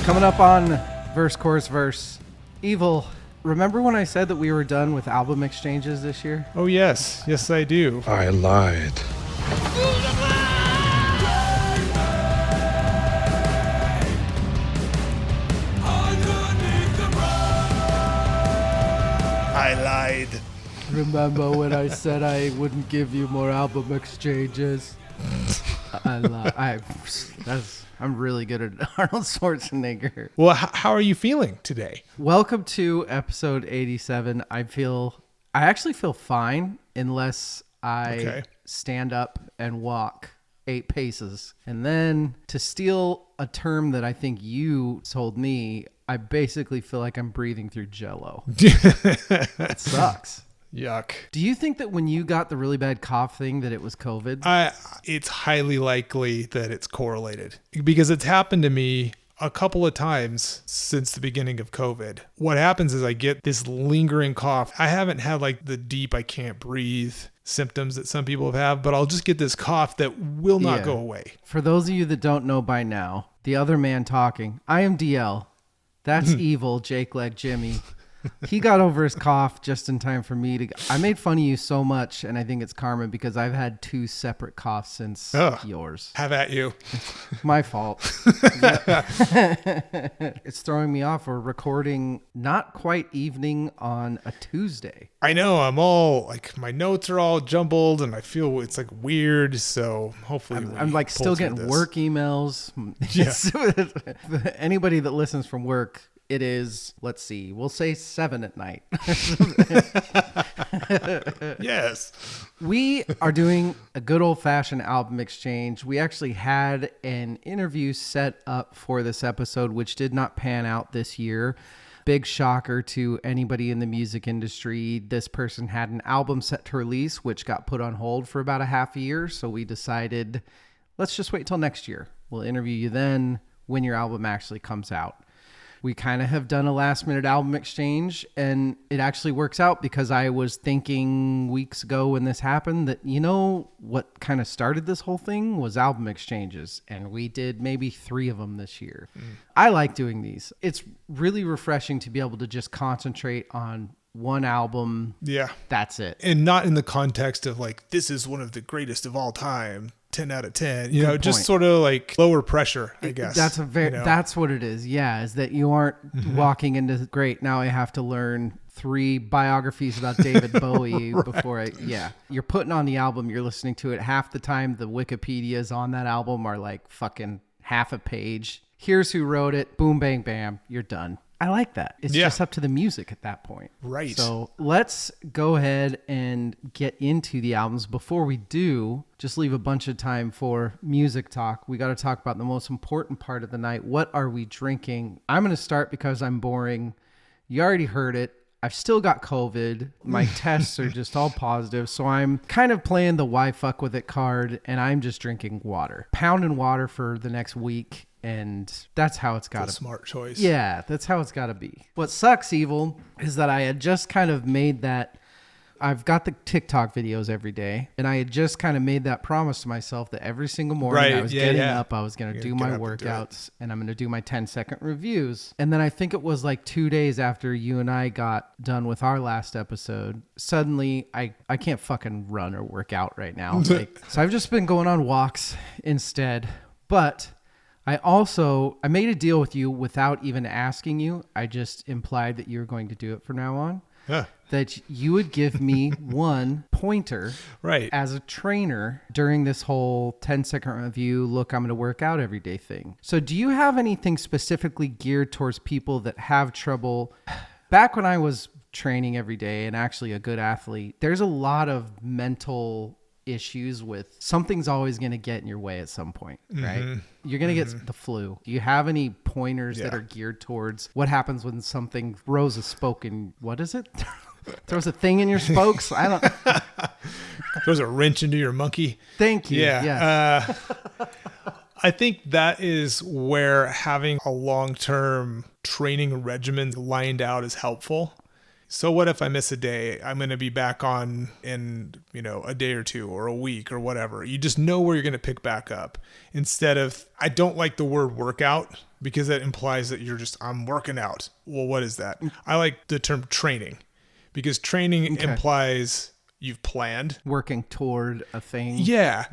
Coming up on Verse, Chorus, Verse. Evil, remember when I said that we were done with album exchanges this year? Oh, yes. Yes, I do. I lied. I lied. Remember when I said I wouldn't give you more album exchanges? I'm really good at Arnold Schwarzenegger. Well, how are you feeling today? Welcome to episode 87. I actually feel fine unless I stand up and walk 8 paces. And then, to steal a term that I think you told me, I basically feel like I'm breathing through Jell-O. It sucks. Yuck. Do you think that when you got the really bad cough thing that it was COVID? It's highly likely that it's correlated because it's happened to me a couple of times since the beginning of COVID. What happens is I get this lingering cough. I haven't had like the deep I can't breathe symptoms that some people have, but I'll just get this cough that will not go away. For those of you that don't know by now, the other man talking, I am DL. That's Evil, Jake Leg Jimmy. He got over his cough just in time for me to... I made fun of you so much, and I think it's karma because I've had 2 separate coughs since yours. Have at you. My fault. It's throwing me off. We're recording not quite evening on a Tuesday. I know. I'm all like, my notes are all jumbled and I feel it's like weird. So hopefully I'm like still getting work emails. Yeah. Anybody that listens from work, it is, let's see, we'll say 7 at night. Yes. We are doing a good old-fashioned album exchange. We actually had an interview set up for this episode, which did not pan out this year. Big shocker to anybody in the music industry. This person had an album set to release, which got put on hold for about a half a year. So we decided, let's just wait till next year. We'll interview you then when your album actually comes out. We kind of have done a last minute album exchange, and it actually works out because I was thinking weeks ago when this happened that, you know, what kind of started this whole thing was album exchanges, and we did maybe 3 of them this year. I like doing these. It's really refreshing to be able to just concentrate on one album. Yeah. That's it. And not in the context of like, this is one of the greatest of all time. 10 out of 10, you know, just sort of like lower pressure, I guess. That's what it is. Yeah. Is that you aren't walking into, great, now I have to learn 3 biographies about David Bowie before you're putting on the album, you're listening to it. Half the time the Wikipedias on that album are like fucking half a page. Here's who wrote it. Boom, bang, bam. You're done. I like that. It's just up to the music at that point. Right. So let's go ahead and get into the albums. Before we do, just leave a bunch of time for music talk. We got to talk about the most important part of the night. What are we drinking? I'm going to start because I'm boring. You already heard it. I've still got COVID. My tests are just all positive. So I'm kind of playing the why fuck with it card, and I'm just drinking water. Pounding water for the next week. And that's how it's got to be. Smart choice. Yeah, that's how it's got to be. What sucks, Evil, is that I had just kind of made that. I've got the TikTok videos every day, and I had just kind of made that promise to myself that every single morning I was getting up, I was going to do my workouts, and I'm going to do my 10-second reviews. And then I think it was like 2 days after you and I got done with our last episode, suddenly I can't fucking run or work out right now. So I've just been going on walks instead. But I made a deal with you without even asking you. I just implied that you were going to do it from now on. Yeah. That you would give me one pointer as a trainer during this whole 10-second review, look, I'm going to work out every day thing. So do you have anything specifically geared towards people that have trouble? Back when I was training every day and actually a good athlete, there's a lot of mental issues with something's always going to get in your way at some point, right? You're going to get the flu. Do you have any pointers that are geared towards what happens when something throws a spoke in, what is it? Throws a thing in your spokes? I don't... Throws a wrench into your monkey? Thank you. Yeah. Yes. I think that is where having a long-term training regimen lined out is helpful. So what if I miss a day? I'm going to be back on in, a day or two or a week or whatever. You just know where you're going to pick back up instead of, I don't like the word workout because that implies that I'm working out. Well, what is that? I like the term training because training implies you've planned. Working toward a thing. Yeah.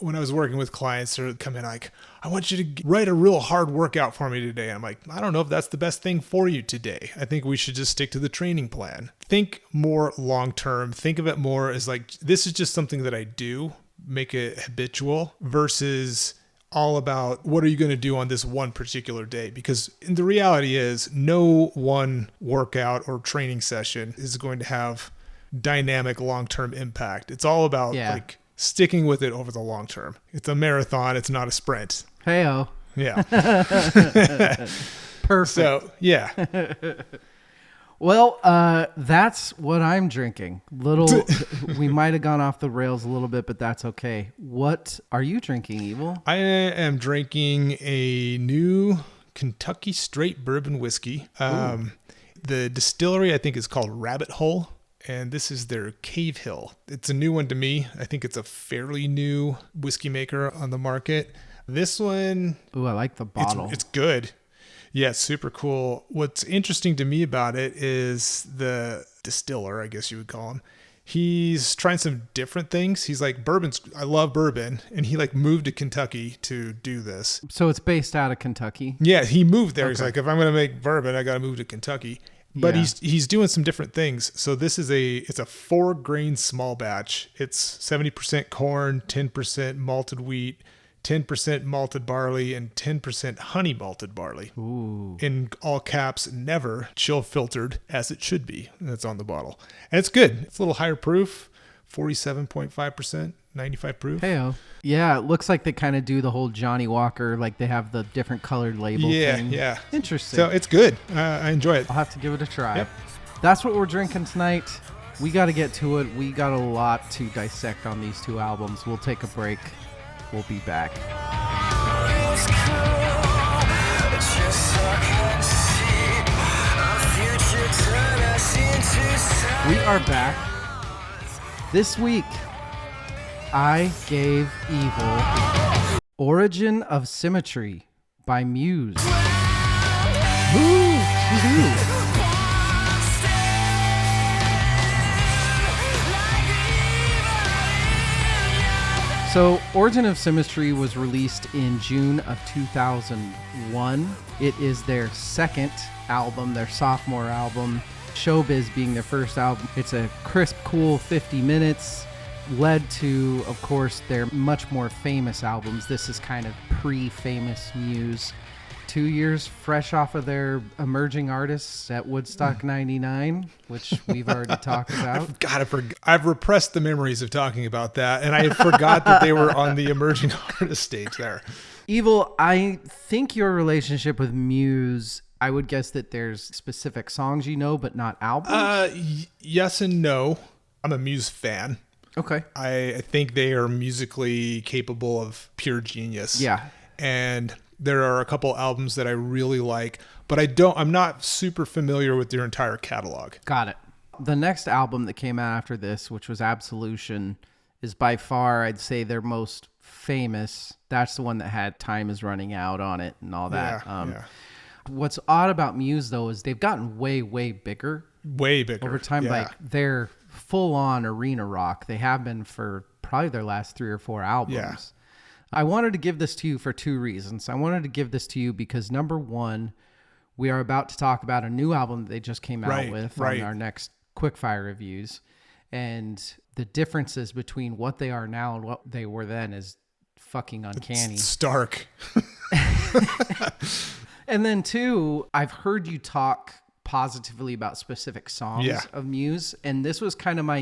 When I was working with clients, they'd come in like, I want you to write a real hard workout for me today. I'm like, I don't know if that's the best thing for you today. I think we should just stick to the training plan. Think more long-term. Think of it more as like, this is just something that I do, make it habitual versus all about what are you going to do on this one particular day? Because the reality is no one workout or training session is going to have dynamic long-term impact. It's all about like sticking with it over the long term. It's a marathon. It's not a sprint. Hey-o. Yeah. Perfect. So, yeah. Well, that's what I'm drinking. We might have gone off the rails a little bit, but that's okay. What are you drinking, Evil? I am drinking a new Kentucky straight bourbon whiskey. The distillery, I think, is called Rabbit Hole. And this is their Cavehill. It's a new one to me. I think it's a fairly new whiskey maker on the market. This one... Ooh, I like the bottle. It's good. Yeah, it's super cool. What's interesting to me about it is the distiller, I guess you would call him. He's trying some different things. He's like, I love bourbon. And he like moved to Kentucky to do this. So it's based out of Kentucky? Yeah, he moved there. Okay. He's like, if I'm going to make bourbon, I got to move to Kentucky. But he's doing some different things. So this is it's a 4-grain small batch. It's 70% corn, 10% malted wheat, 10% malted barley, and 10% honey malted barley. Ooh. In all caps, never chill filtered as it should be. That's on the bottle. And it's good. It's a little higher proof, 47.5%. 95 proof. Hey-o. Yeah, it looks like they kind of do the whole Johnny Walker, like they have the different colored label thing. Yeah. Interesting. So it's good. I enjoy it. I'll have to give it a try. Yep. That's what we're drinking tonight. We got to get to it. We got a lot to dissect on these two albums. We'll take a break. We'll be back. We are back. This week, I gave Evil Origin of Symmetry by Muse. So, Origin of Symmetry was released in June of 2001. It is their second album, their sophomore album, Showbiz being their first album. It's a crisp, cool 50 minutes. Led to, of course, their much more famous albums. This is kind of pre-famous Muse. 2 years fresh off of their emerging artists at Woodstock 99, which we've already talked about. I've repressed the memories of talking about that, and I forgot that they were on the emerging artist stage there. Evil, I think your relationship with Muse, I would guess that there's specific songs you know, but not albums? Yes and no. I'm a Muse fan. Okay. I think they are musically capable of pure genius. Yeah. And there are a couple albums that I really like, but I'm not super familiar with their entire catalog. Got it. The next album that came out after this, which was Absolution, is by far, I'd say, their most famous. That's the one that had Time Is Running Out on it and all that. Yeah. What's odd about Muse, though, is they've gotten way, way bigger. Way bigger. Over time, like they're full-on arena rock. They have been for probably their last 3 or 4 albums. Yeah. I wanted to give this to you for 2 reasons. I wanted to give this to you because, number one, we are about to talk about a new album that they just came out with on our next Quickfire reviews. And the differences between what they are now and what they were then is fucking uncanny. It's stark. And then 2, I've heard you talk positively about specific songs of Muse. And this was kind of my,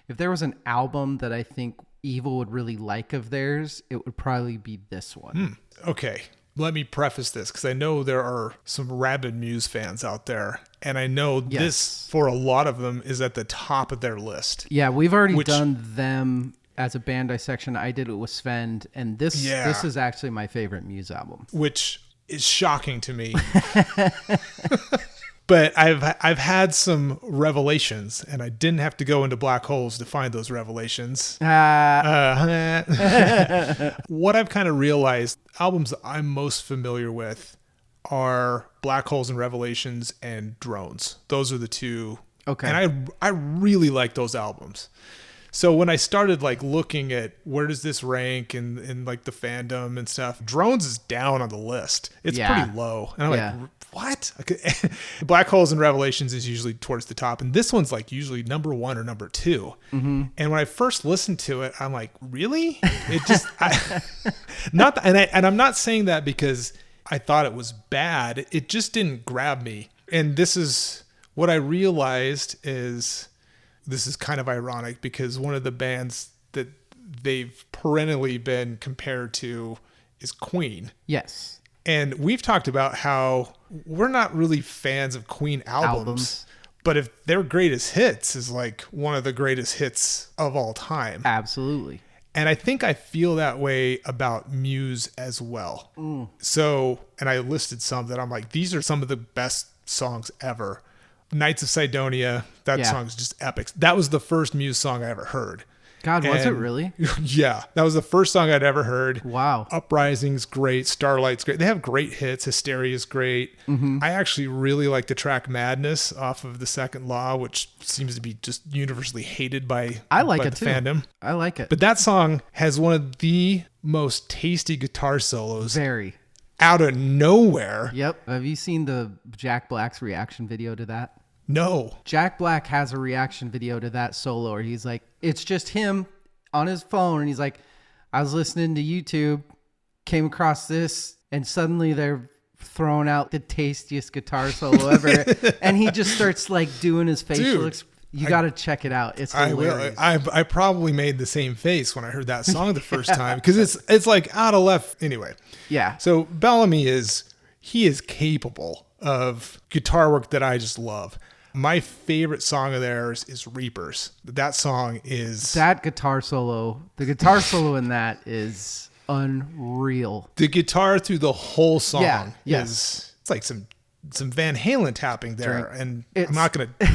if there was an album that I think Evil would really like of theirs, it would probably be this one. Okay. Let me preface this because I know there are some rabid Muse fans out there. And I know this, for a lot of them, is at the top of their list. Yeah, we've already done them as a band dissection. I did it with Sven. And this is actually my favorite Muse album. Which is shocking to me. But I've had some revelations, and I didn't have to go into black holes to find those revelations. What I've kind of realized, albums that I'm most familiar with are Black Holes and Revelations and Drones. Those are the two. Okay. And I really like those albums. So when I started like looking at where does this rank in like the fandom and stuff, Drones is down on the list. It's pretty low. And I'm like, what? Black Holes and Revelations is usually towards the top. And this one's like usually number 1 or number 2. Mm-hmm. And when I first listened to it, I'm like, really? It just, and I'm not saying that because I thought it was bad. It just didn't grab me. And this is what I realized is, this is kind of ironic because one of the bands that they've perennially been compared to is Queen. Yes. And we've talked about how we're not really fans of Queen albums. But if their greatest hits is like one of the greatest hits of all time. Absolutely. And I think I feel that way about Muse as well. Mm. So, and I listed some that I'm like, these are some of the best songs ever. Knights of Sidonia, that song is just epic. That was the first Muse song I ever heard. God, was it really? Yeah, that was the first song I'd ever heard. Wow. Uprising's great. Starlight's great. They have great hits. Hysteria's great. Mm-hmm. I actually really like the track Madness off of The Second Law, which seems to be just universally hated by the fandom. I like it. But that song has one of the most tasty guitar solos. Very. Out of nowhere. Yep. Have you seen the Jack Black's reaction video to that? No. Jack Black has a reaction video to that solo where he's like, it's just him on his phone. And he's like, I was listening to YouTube, came across this, and suddenly they're throwing out the tastiest guitar solo ever. And he just starts like doing his facial expression. You got to check it out. It's hilarious. I probably made the same face when I heard that song the first time because it's like out of left. Anyway. Yeah. So Bellamy is capable of guitar work that I just love. My favorite song of theirs is Reapers. That song is... That guitar solo, the guitar solo in that is unreal. The guitar through the whole song is... It's like some Van Halen tapping there. And I'm not going to...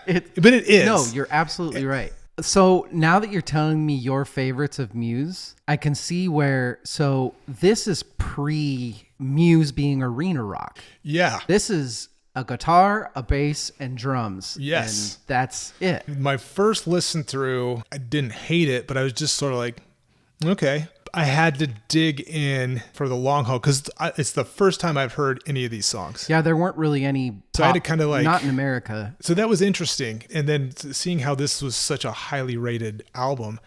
But it is. No, you're absolutely right. So now that you're telling me your favorites of Muse, I can see where... So this is pre-Muse being arena rock. Yeah. This is a guitar, a bass, and drums. Yes. And that's it. My first listen through, I didn't hate it, but I was just sort of like, okay. I had to dig in for the long haul because it's the first time I've heard any of these songs. Yeah, there weren't really any. So I had to kind of like... Not in America. So that was interesting. And then seeing how this was such a highly rated album.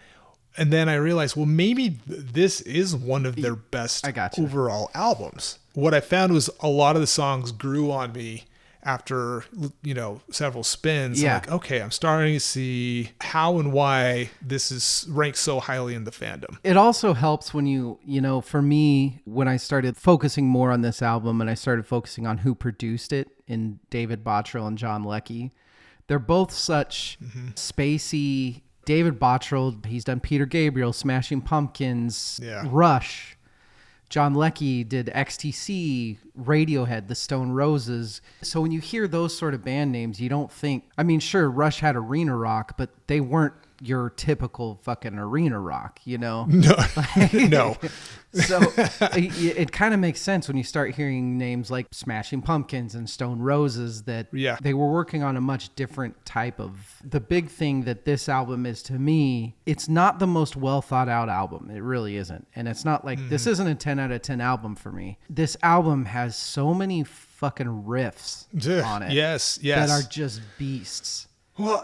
And then I realized, well, maybe this is one of their best overall albums. What I found was a lot of the songs grew on me after, several spins. Yeah. I'm like, okay, I'm starting to see how and why this is ranked so highly in the fandom. It also helps when for me, when I started focusing more on this album and I started focusing on who produced it in David Bottrill and John Leckie, they're both such spacey. David Bottrill, he's done Peter Gabriel, Smashing Pumpkins, Rush. John Leckie did XTC, Radiohead, The Stone Roses. So when you hear those sort of band names, you don't think... I mean, sure, Rush had arena rock, but they weren't your typical fucking arena rock, No. No. So it kind of makes sense when you start hearing names like Smashing Pumpkins and Stone Roses that they were working on a much different type of... The big thing that this album is to me, it's not the most well thought out album. It really isn't. And it's not like... This isn't a 10 out of 10 album for me. This album has so many fucking riffs on it. Yes. That are just beasts. Well...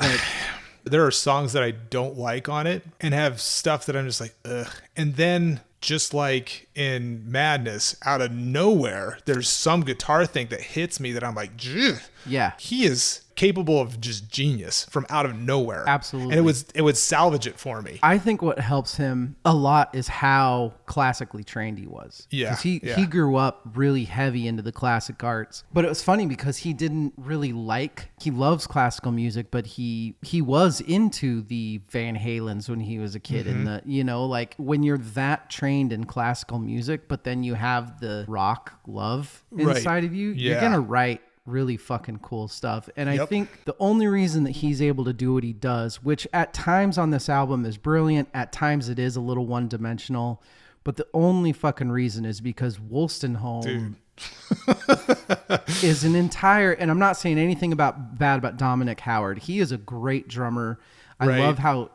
There are songs that I don't like on it and have stuff that I'm just like, ugh. And then just like in Madness, out of nowhere, there's some guitar thing that hits me that I'm like, Ugh. Yeah. He is capable of just genius from out of nowhere. Absolutely. And it would salvage it for me. I think what helps him a lot is how classically trained he was. Yeah. Because he grew up really heavy into the classic arts. But it was funny because he didn't really he loves classical music, but he was into the Van Halens when he was a kid. And when you're that trained in classical music, but then you have the rock love inside of you, you're going to write really fucking cool stuff. And I think the only reason that he's able to do what he does, which at times on this album is brilliant, at times it is a little one-dimensional, but the only fucking reason is because Wolstenholme is an entire, and I'm not saying anything bad about Dominic Howard. He is a great drummer. I love how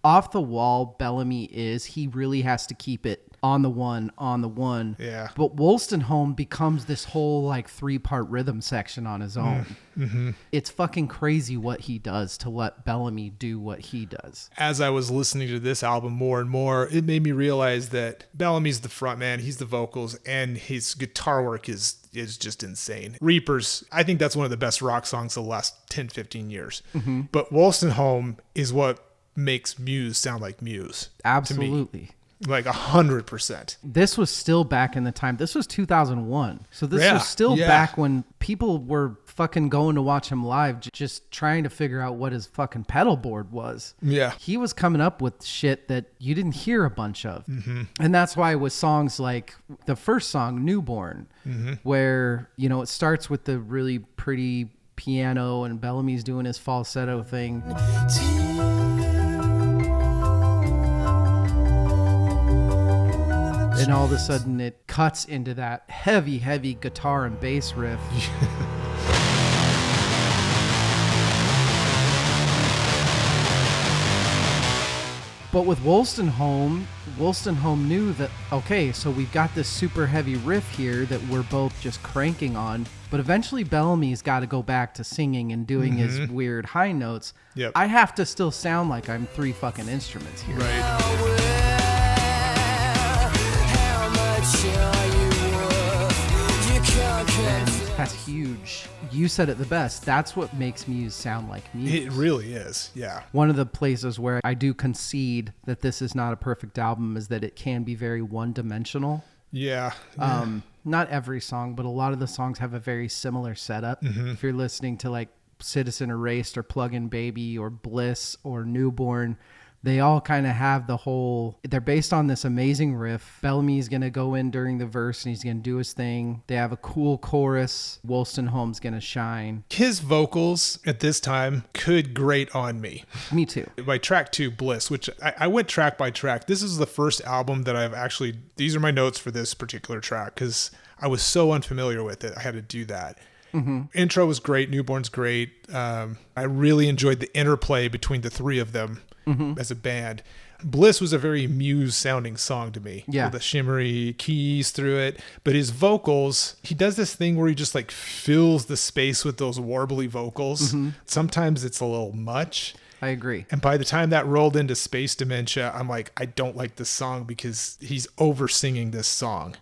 off the wall Bellamy is. He really has to keep it on the one. Yeah. But Wolstenholme becomes this whole like 3-part rhythm section on his own. Mm-hmm. It's fucking crazy what he does to let Bellamy do what he does. As I was listening to this album more and more, it made me realize that Bellamy's the front man, he's the vocals, and his guitar work is just insane. Reapers, I think that's one of the best rock songs of the last 10, 15 years. Mm-hmm. But Wolstenholme is what makes Muse sound like Muse. Absolutely. Like 100%. This was still back in the time. This was 2001. So this was still back when people were fucking going to watch him live, just trying to figure out what his fucking pedal board was. Yeah. He was coming up with shit that you didn't hear a bunch of. Mm-hmm. And that's why with songs like the first song, Newborn, where, you know, it starts with the really pretty piano and Bellamy's doing his falsetto thing. And all of a sudden it cuts into that heavy, heavy guitar and bass riff. But with Wolstenholme knew that, okay, so we've got this super heavy riff here that we're both just cranking on. But eventually Bellamy's got to go back to singing and doing his weird high notes. Yep. I have to still sound like I'm 3 fucking instruments here. Right. That's huge. You said it the best. That's what makes Muse sound like Muse. It really is, yeah. One of the places where I do concede that this is not a perfect album is that it can be very one-dimensional. Yeah. Not every song, but a lot of the songs have a very similar setup. Mm-hmm. If you're listening to like Citizen Erased or Plug-in Baby or Bliss or Newborn, they all kind of have the whole, they're based on this amazing riff. Bellamy's going to go in during the verse and he's going to do his thing. They have a cool chorus. Wolstenholme's going to shine. His vocals at this time could grate on me. Me too. By track 2, Bliss, which I went track by track. This is the first album that I've actually, these are my notes for this particular track because I was so unfamiliar with it. I had to do that. Mm-hmm. Intro was great. Newborn's great. I really enjoyed the interplay between the 3 of them. Mm-hmm. As a band. Bliss was a very Muse sounding song to me. Yeah. With the shimmery keys through it. But his vocals, he does this thing where he just like fills the space with those warbly vocals. Mm-hmm. Sometimes it's a little much. I agree. And by the time that rolled into Space Dementia, I'm like, I don't like this song because he's over singing this song.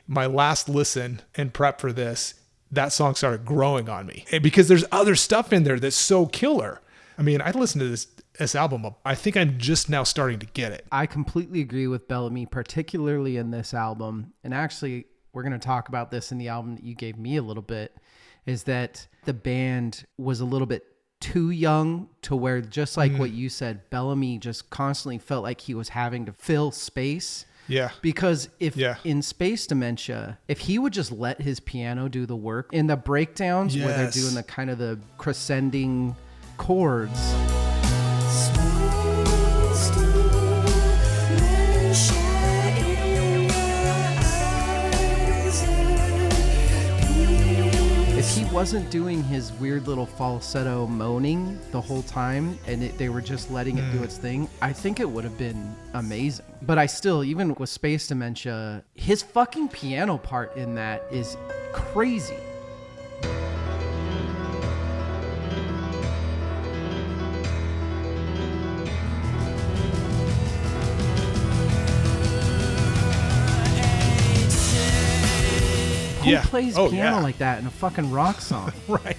My last listen and prep for this, that song started growing on me. And because there's other stuff in there that's so killer. I mean, I listened to this album. I think I'm just now starting to get it. I completely agree with Bellamy, particularly in this album. And actually, we're going to talk about this in the album that you gave me a little bit, is that the band was a little bit too young to where, just like what you said, Bellamy just constantly felt like he was having to fill space. Yeah. Because in Space Dementia, if he would just let his piano do the work in the breakdowns where they're doing the kind of the crescending chords. If he wasn't doing his weird little falsetto moaning the whole time and they were just letting it do its thing, I think it would have been amazing. But I still, even with Space Dementia, his fucking piano part in that is crazy. Who plays piano like that in a fucking rock song? Right.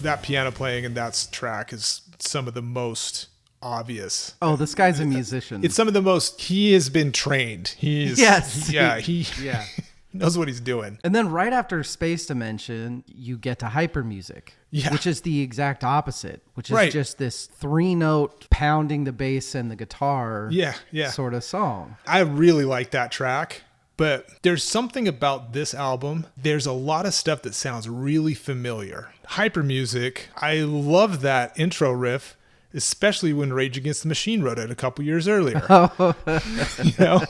That piano playing in that track is some of the most obvious. Oh, this guy's a musician. It's some of the most, he has been trained. He is. Yes. Yeah. knows what he's doing. And then right after Space Dimension, you get to Hyper Music, Yeah. which is the exact opposite, which is just this 3-note pounding the bass and the guitar sort of song. I really like that track. But there's something about this album. There's a lot of stuff that sounds really familiar. Hyper Music, I love that intro riff, especially when Rage Against the Machine wrote it a couple years earlier. You know?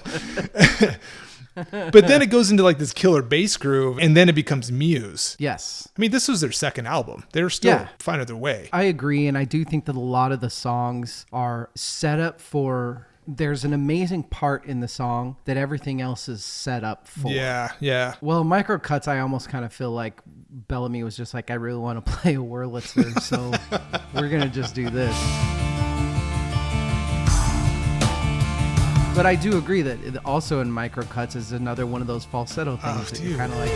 But then it goes into like this killer bass groove, and then it becomes Muse. Yes. I mean, this was their second album. They're still finding their way. I agree, and I do think that a lot of the songs are set up for... There's an amazing part in the song that everything else is set up for. Yeah. Well, Micro Cuts, I almost kind of feel like Bellamy was just like, I really want to play a Wurlitzer, so we're going to just do this. But I do agree that it also in Micro Cuts is another one of those falsetto things that you're kind of like,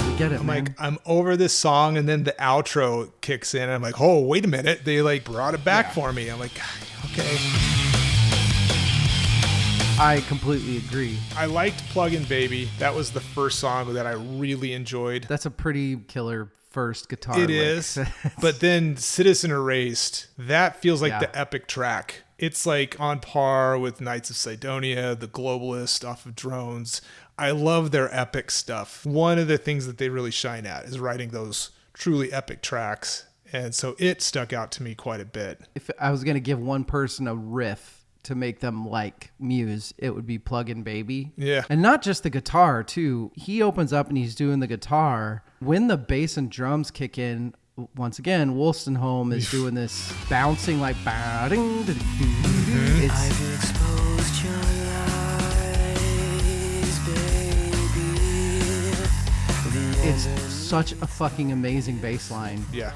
you get it, I'm man. like, I'm over this song, and then the outro kicks in, and I'm like, oh, wait a minute. They like brought it back for me. I'm like, okay. I completely agree. I liked Plug-in Baby. That was the first song that I really enjoyed. That's a pretty killer first guitar It lick. is. But then Citizen Erased, that feels like the epic track. It's like on par with Knights of Sidonia, The Globalist off of Drones. I love their epic stuff. One of the things that they really shine at is writing those truly epic tracks. And so it stuck out to me quite a bit. If I was going to give one person a riff to make them like Muse, it would be Plug-in Baby. Yeah. And not just the guitar, too. He opens up and he's doing the guitar. When the bass and drums kick in, once again, Wolstenholme is doing this bouncing like... It's, I've exposed your lies, baby. it's such a fucking amazing bass line. Yeah.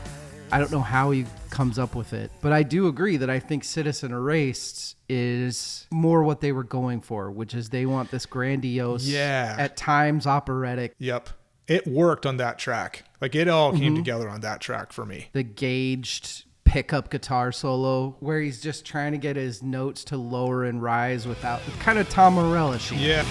I don't know how he comes up with it, but I do agree that I think Citizen Erased is more what they were going for, which is they want this grandiose, at times operatic. Yep. It worked on that track. Like it all came together on that track for me. The gauged pickup guitar solo where he's just trying to get his notes to lower and rise without kind of Tom Morello-ish. Yeah.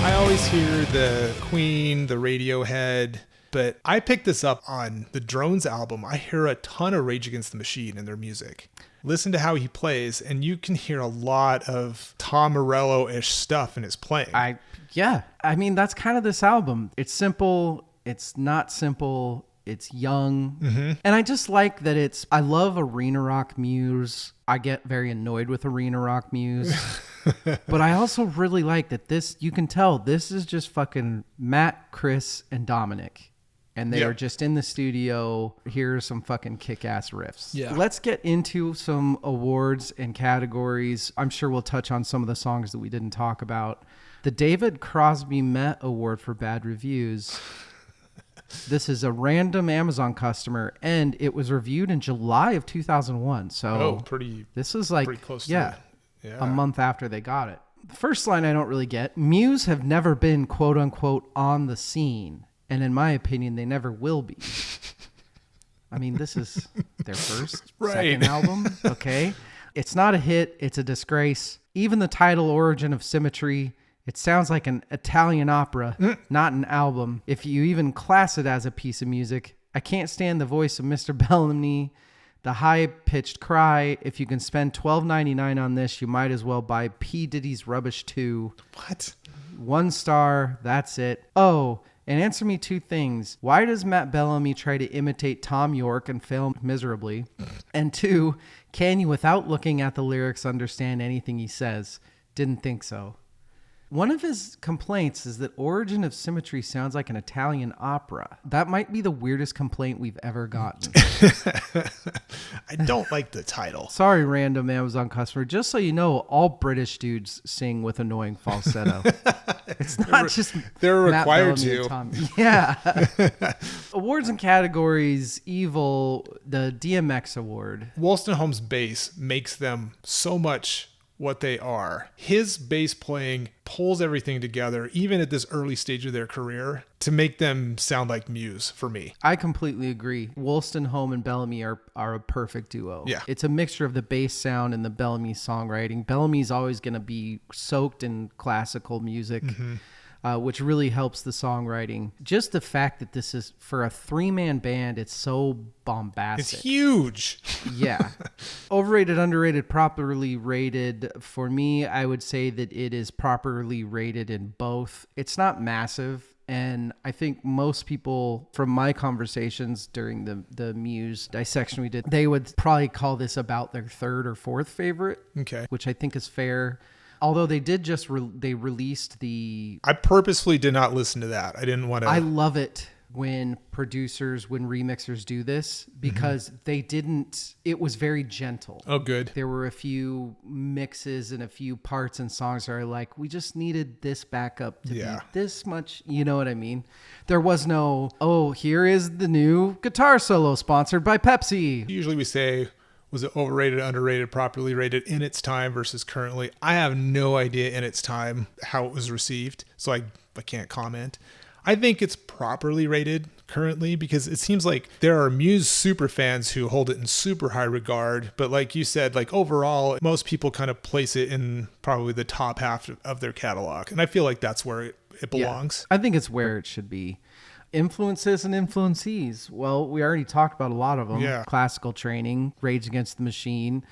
I always hear the Queen, the Radiohead, but I picked this up on the Drones album. I hear a ton of Rage Against the Machine in their music. Listen to how he plays, and you can hear a lot of Tom Morello-ish stuff in his playing. I mean, that's kind of this album. It's simple. It's not simple. It's young. Mm-hmm. And I just like that I love arena rock Muse. I get very annoyed with arena rock Muse. But I also really like that you can tell this is just fucking Matt, Chris, and Dominic. And they are just in the studio. Here are some fucking kick-ass riffs. Yeah. Let's get into some awards and categories. I'm sure we'll touch on some of the songs that we didn't talk about. The David Crosby Met Award for Bad Reviews. This is a random Amazon customer, and it was reviewed in July of 2001. So this is like, pretty close to a month after they got it. The first line I don't really get. Muse have never been, quote unquote, on the scene. And in my opinion, they never will be. I mean, this is their first, second album. Okay. It's not a hit. It's a disgrace. Even the title Origin of Symmetry, it sounds like an Italian opera, not an album. If you even class it as a piece of music, I can't stand the voice of Mr. Bellamy, the high-pitched cry. If you can spend $12.99 on this, you might as well buy P. Diddy's Rubbish 2. What? 1 star. That's it. Oh, and answer me 2 things. Why does Matt Bellamy try to imitate Tom York and fail miserably? And 2, can you, without looking at the lyrics, understand anything he says? Didn't think so. One of his complaints is that Origin of Symmetry sounds like an Italian opera. That might be the weirdest complaint we've ever gotten. I don't like the title. Sorry, random Amazon customer. Just so you know, all British dudes sing with annoying falsetto. It's not just they're Matt required Bellamy to. and Tom. Yeah. Awards and categories. Evil, the DMX award. Wolstenholme's bass makes them so much what they are. His bass playing pulls everything together, even at this early stage of their career, to make them sound like Muse for me. I completely agree. Wolstenholme and Bellamy are a perfect duo. Yeah. It's a mixture of the bass sound and the Bellamy songwriting. Bellamy's always going to be soaked in classical music, which really helps the songwriting. Just the fact that this is, for a 3-man band, it's so bombastic. It's huge. Yeah. Overrated, underrated, properly rated. For me, I would say that it is properly rated in both. It's not massive. And I think most people from my conversations during the Muse dissection we did, they would probably call this about their third or fourth favorite. Okay. Which I think is fair. Although they did just, they released the... I purposefully did not listen to that. I didn't want to... I love it when remixers do this, because they didn't, it was very gentle. Oh, good. There were a few mixes and a few parts and songs that are like, we just needed this backup to be this much, you know what I mean? There was no, oh, here is the new guitar solo sponsored by Pepsi. Usually we say, was it overrated, underrated, properly rated in its time versus currently? I have no idea in its time how it was received, so I can't comment. I think it's properly rated currently, because it seems like there are Muse super fans who hold it in super high regard. But like you said, like overall, most people kind of place it in probably the top half of their catalog. And I feel like that's where it belongs. Yeah, I think it's where it should be. Influences and influencees. Well, we already talked about a lot of them. Yeah. Classical Training, Rage Against the Machine.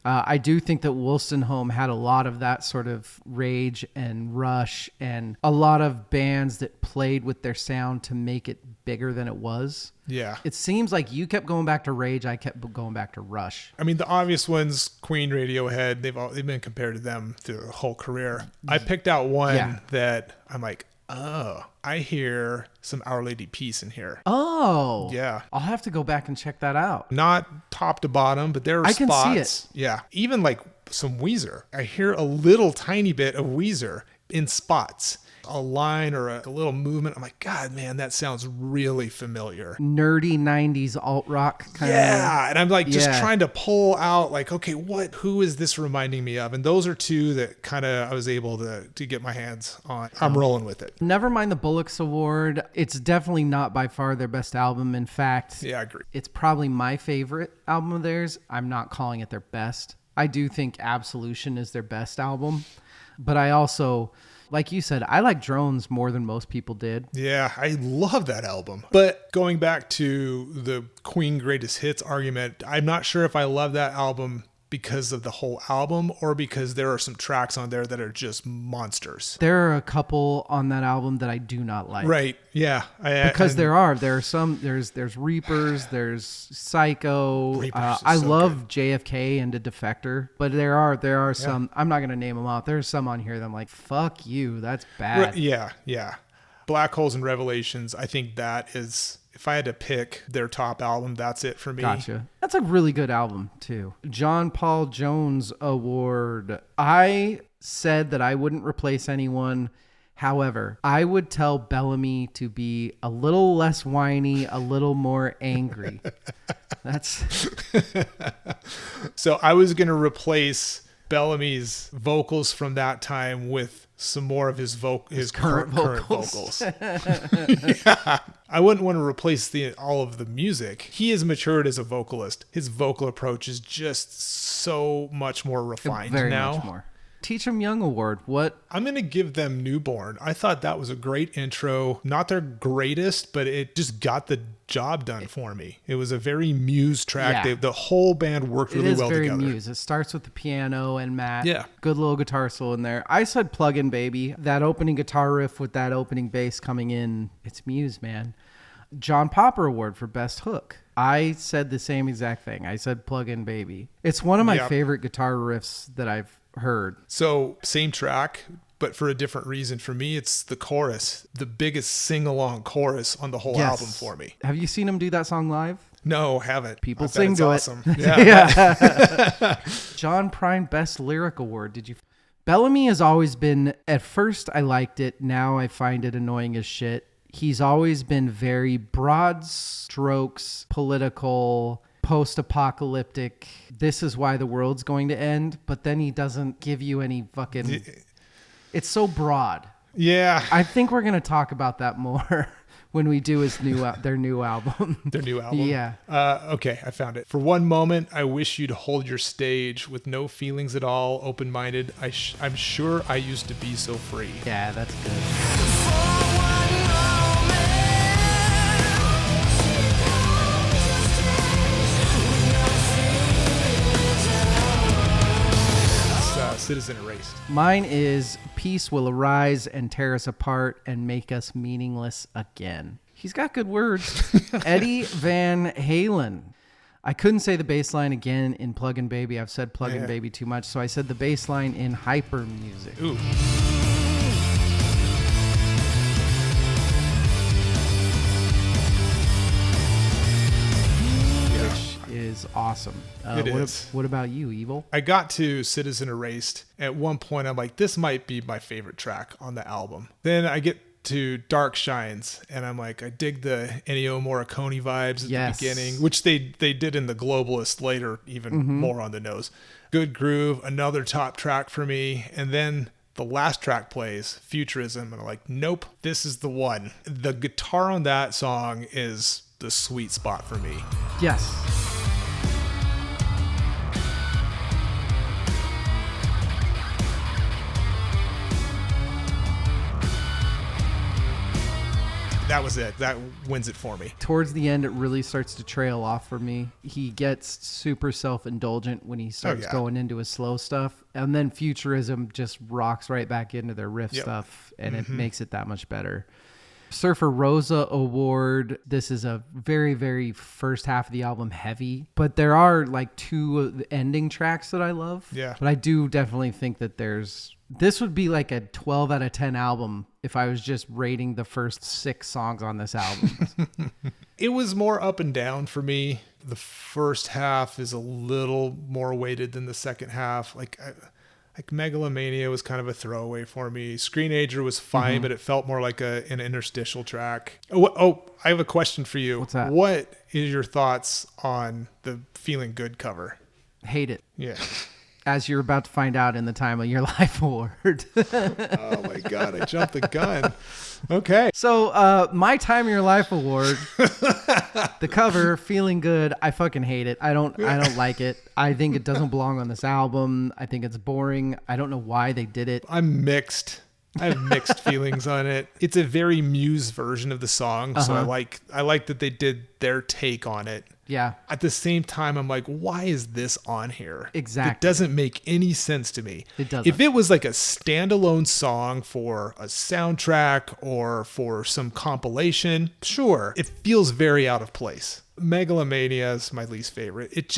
I do think that Wolstenholme had a lot of that sort of Rage and Rush, and a lot of bands that played with their sound to make it bigger than it was. Yeah. It seems like you kept going back to Rage, I kept going back to Rush. I mean, the obvious ones, Queen, Radiohead, they've been compared to them through their whole career. I picked out one that I'm like, oh, I hear some Our Lady Peace in here. Oh. Yeah. I'll have to go back and check that out. Not top to bottom, but there are I can spots. see it. Yeah. Even like some Weezer. I hear a little tiny bit of Weezer in spots. A line or a little movement. I'm like, God, man, that sounds really familiar. Nerdy 90s alt rock kind of. Yeah. And I'm like just trying to pull out like, okay, who is this reminding me of? And those are two that kind of I was able to get my hands on. I'm rolling with it. Never mind the Bullocks Award. It's definitely not by far their best album. In fact, Yeah, I agree. it's probably my favorite album of theirs. I'm not calling it their best. I do think Absolution is their best album. But I also, like you said, I like Drones more than most people did. Yeah, I love that album. But going back to the Queen Greatest Hits argument, I'm not sure if I love that album because of the whole album or because there are some tracks on there that are just monsters. There are a couple on that album that I do not like. Right. Yeah. Because there are some, there's Reapers, there's Psycho. Reapers is I so love JFK and The Defector, but there are some, I'm not going to name them out. There's some on here that I'm like, fuck you. That's bad. Right, yeah. Yeah. Black Holes and Revelations. I think that is, if I had to pick their top album, that's it for me. Gotcha. That's a really good album too. John Paul Jones Award. I said that I wouldn't replace anyone. However, I would tell Bellamy to be a little less whiny, a little more angry. That's So I was going to replace Bellamy's vocals from that time with some more of his current vocals. Yeah. I wouldn't want to replace all of the music. He has matured as a vocalist. His vocal approach is just so much more refined very now. much more. Teach 'em Young Award. What? I'm going to give them Newborn. I thought that was a great intro. Not their greatest, but it just got the job done for me. It was a very Muse track. Yeah. The whole band worked really well together. It is very Muse. It starts with the piano and Matt. Yeah. Good little guitar solo in there. I said Plug-in Baby. That opening guitar riff with that opening bass coming in. It's Muse, man. John Popper Award for Best Hook. I said the same exact thing. I said Plug-in Baby. It's one of my favorite guitar riffs that I've heard. So same track, but for a different reason. For me, it's the chorus, the biggest sing-along chorus on the whole album for me. Have you seen him do that song live? No, haven't. People sing to awesome. it. Yeah. John Prine Best Lyric Award. Did you? Bellamy has always been, at first I liked it. Now I find it annoying as shit. He's always been very broad strokes, political, post-apocalyptic, this is why the world's going to end, but then he doesn't give you any fucking... It's so broad. Yeah. I think we're going to talk about that more when we do their new album. Their new album? Yeah. Okay, I found it. For one moment, I wish you'd hold your stage with no feelings at all, open-minded. I'm sure I used to be so free. Yeah, that's good. Citizen Erased. Mine is peace will arise and tear us apart and make us meaningless again. He's got good words. Eddie Van Halen. I couldn't say the bass line again in Plug-in Baby. I've said Plug-in Baby too much, so I said the bass line in Hyper Music. Ooh. Is awesome. What about you, Evil? I got to Citizen Erased. At one point, I'm like, this might be my favorite track on the album. Then I get to Dark Shines, and I'm like, I dig the Ennio Morricone vibes at the beginning, which they did in The Globalist later, even more on the nose. Good groove, another top track for me. And then the last track plays, Futurism, and I'm like, nope, this is the one. The guitar on that song is the sweet spot for me. Yes. That was it. That wins it for me. Towards the end, it really starts to trail off for me. He gets super self-indulgent when he starts going into his slow stuff. And then Futurism just rocks right back into their riff stuff, and it makes it that much better. Surfer Rosa Award. This is a very, very first half of the album heavy, but there are like two ending tracks that I love. Yeah. But I do definitely think that this would be like a 12 out of 10 album if I was just rating the first 6 songs on this album. It was more up and down for me. The first half is a little more weighted than the second half. Like Megalomania was kind of a throwaway for me. Screenager was fine, but it felt more like an interstitial track. Oh, I have a question for you. What's that? What is your thoughts on the Feeling Good cover? Hate it. Yeah. As you're about to find out in the Time of Your Life Award. Oh my God, I jumped the gun. Okay. So my Time of Your Life Award, the cover, Feeling Good, I fucking hate it. I don't like it. I think it doesn't belong on this album. I think it's boring. I don't know why they did it. I'm mixed. I have mixed feelings on it. It's a very Muse version of the song, so I like that they did their take on it. Yeah. At the same time, I'm like, why is this on here? Exactly. It doesn't make any sense to me. It doesn't. If it was like a standalone song for a soundtrack or for some compilation, sure, it feels very out of place. Megalomania is my least favorite. It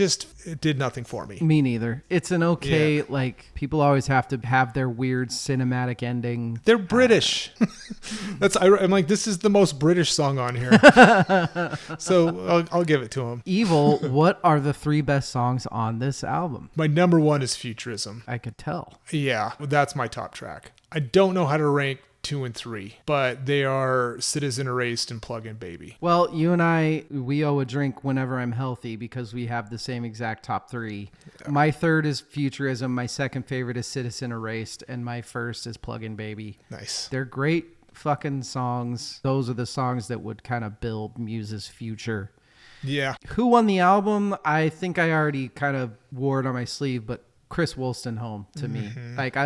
did nothing for me. Me neither. It's an okay, like, people always have to have their weird cinematic ending. They're British. I'm like, this is the most British song on here. So I'll give it to them. Evil, what are the 3 best songs on this album? My number 1 is Futurism. I could tell. Yeah, that's my top track. I don't know how to rank 2 and 3, but they are Citizen Erased and Plug-in Baby. Well, you and we owe a drink whenever I'm healthy because we have the same exact top 3. Yeah. My third is Futurism. My second favorite is Citizen Erased. And my first is Plug-in Baby. Nice. They're great fucking songs. Those are the songs that would kind of build Muse's future. Yeah. Who won the album? I think I already kind of wore it on my sleeve, but Chris Wolstenholme to me. Like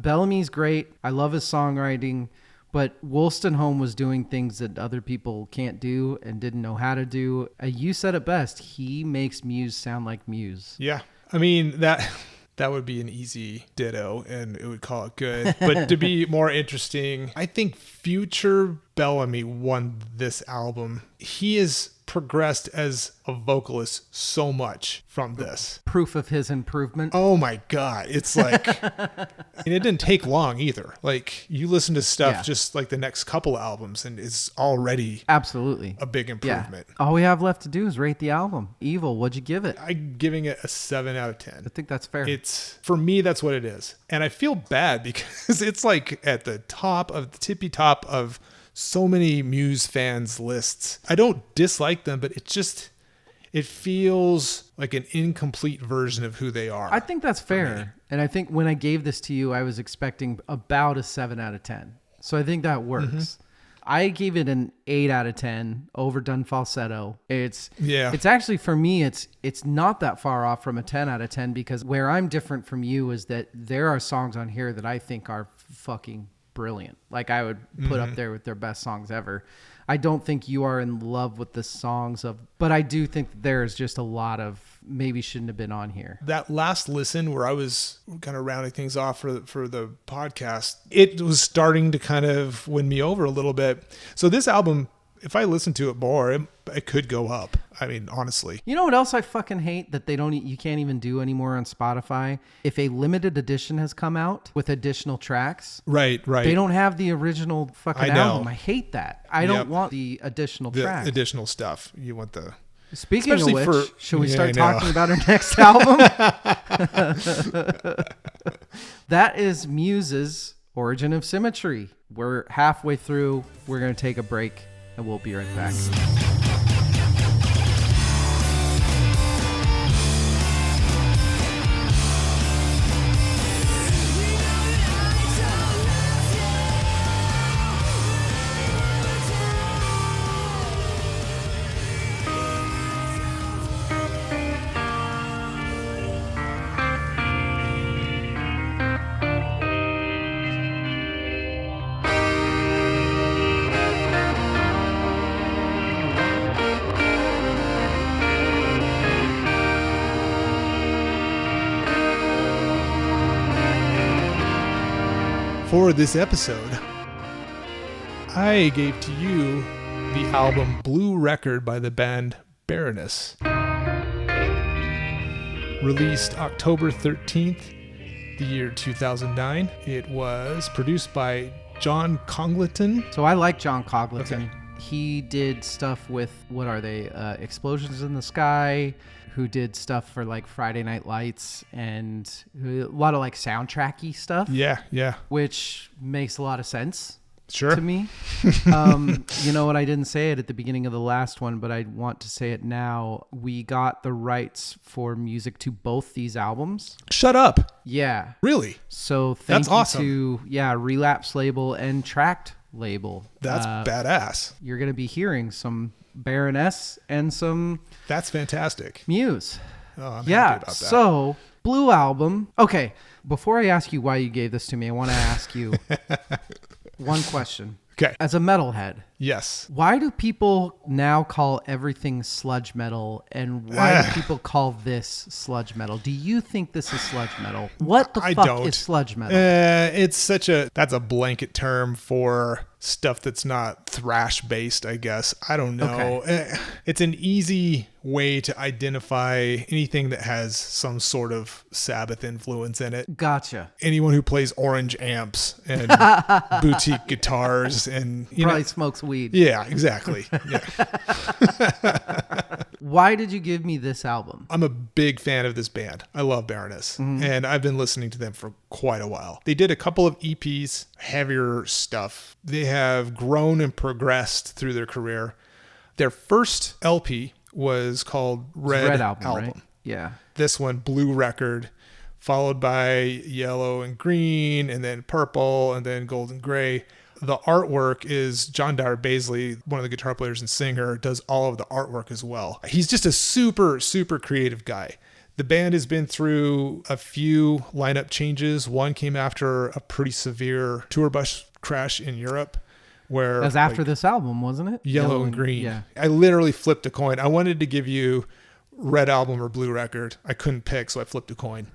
Bellamy's great. I love his songwriting, but Wolstenholme was doing things that other people can't do and didn't know how to do. You said it best. He makes Muse sound like Muse. Yeah. I mean, that would be an easy ditto and it would call it good. But to be more interesting, I think future Bellamy won this album. He is progressed as a vocalist so much from this. Proof of his improvement. Oh my God. It's like, and it didn't take long either. Like you listen to stuff just like the next couple albums and it's already absolutely a big improvement. Yeah. All we have left to do is rate the album. Evil, what'd you give it? I'm giving it a 7 out of 10. I think that's fair. For me, that's what it is. And I feel bad because it's like at the tippy top of so many Muse fans lists. I don't dislike them, but it feels like an incomplete version of who they are. I think that's fair. And I think when I gave this to you, I was expecting about a 7 out of 10. So I think that works. Mm-hmm. I gave it an 8 out of 10, overdone falsetto. It's Yeah. actually, for me, it's not that far off from a 10 out of 10, because where I'm different from you is that there are songs on here that I think are fucking brilliant. Like, I would put up there with their best songs ever. I don't think you are in love with the songs but I do think there's just a lot of maybe shouldn't have been on here. That last listen where I was kind of rounding things off for the podcast, it was starting to kind of win me over a little bit. So this album, if I listen to it more, it could go up. I mean, honestly. You know what else I fucking hate that you can't even do anymore on Spotify? If a limited edition has come out with additional tracks, Right. they don't have the original fucking I know. album. I hate that. I don't want the additional The tracks. additional stuff. You want the... Speaking of especially which, should we start I know. talking about our next album? That is Muse's Origin of Symmetry. We're halfway through. We're going to take a break, and we'll be right back. For this episode, I gave to you the album Blue Record by the band Baroness. Released October 13th, the year 2009. It was produced by John Congleton. So I like John Congleton. Okay. He did stuff with, what are they? Explosions in the Sky, who did stuff for like Friday Night Lights and a lot of like soundtracky stuff. Yeah. Which makes a lot of sense Sure. to me. You know what? I didn't say it at the beginning of the last one, but I want to say it now. We got the rights for music to both these albums. Shut up. Yeah. Really? So That's thank awesome. you to Relapse label and Tract label. That's badass. You're going to be hearing some Baroness and some That's fantastic. Muse. Oh, I'm Yeah. happy about that. So, Blue Album. Okay. Before I ask you why you gave this to me, I want to ask you one question. Okay. As a metalhead, Yes. why do people now call everything sludge metal, and why do people call this sludge metal? Do you think this is sludge metal? What the I fuck don't. is sludge metal? It's that's a blanket term for stuff that's not thrash based, I guess. I don't know. It's an easy way to identify anything that has some sort of Sabbath influence in it. Gotcha. Anyone who plays orange amps and boutique guitars and Probably smokes weed. yeah, exactly. Yeah. Why did you give me this album? I'm a big fan of this band. I love Baroness, and I've been listening to them for quite a while. They did a couple of EPs, heavier stuff. They have grown and progressed through their career. Their first LP was called Red Album, right? Yeah. This one, Blue Record, followed by Yellow and Green, and then Purple, and then Gold and Gray. The artwork is John Dyer Baisley, one of the guitar players and singer, does all of the artwork as well. He's just a super, super creative guy. The band has been through a few lineup changes. One came after a pretty severe tour bus crash in Europe, where That was after this album, wasn't it? Yellow and Green. Yeah. I literally flipped a coin. I wanted to give you Red Album or Blue Record. I couldn't pick, so I flipped a coin.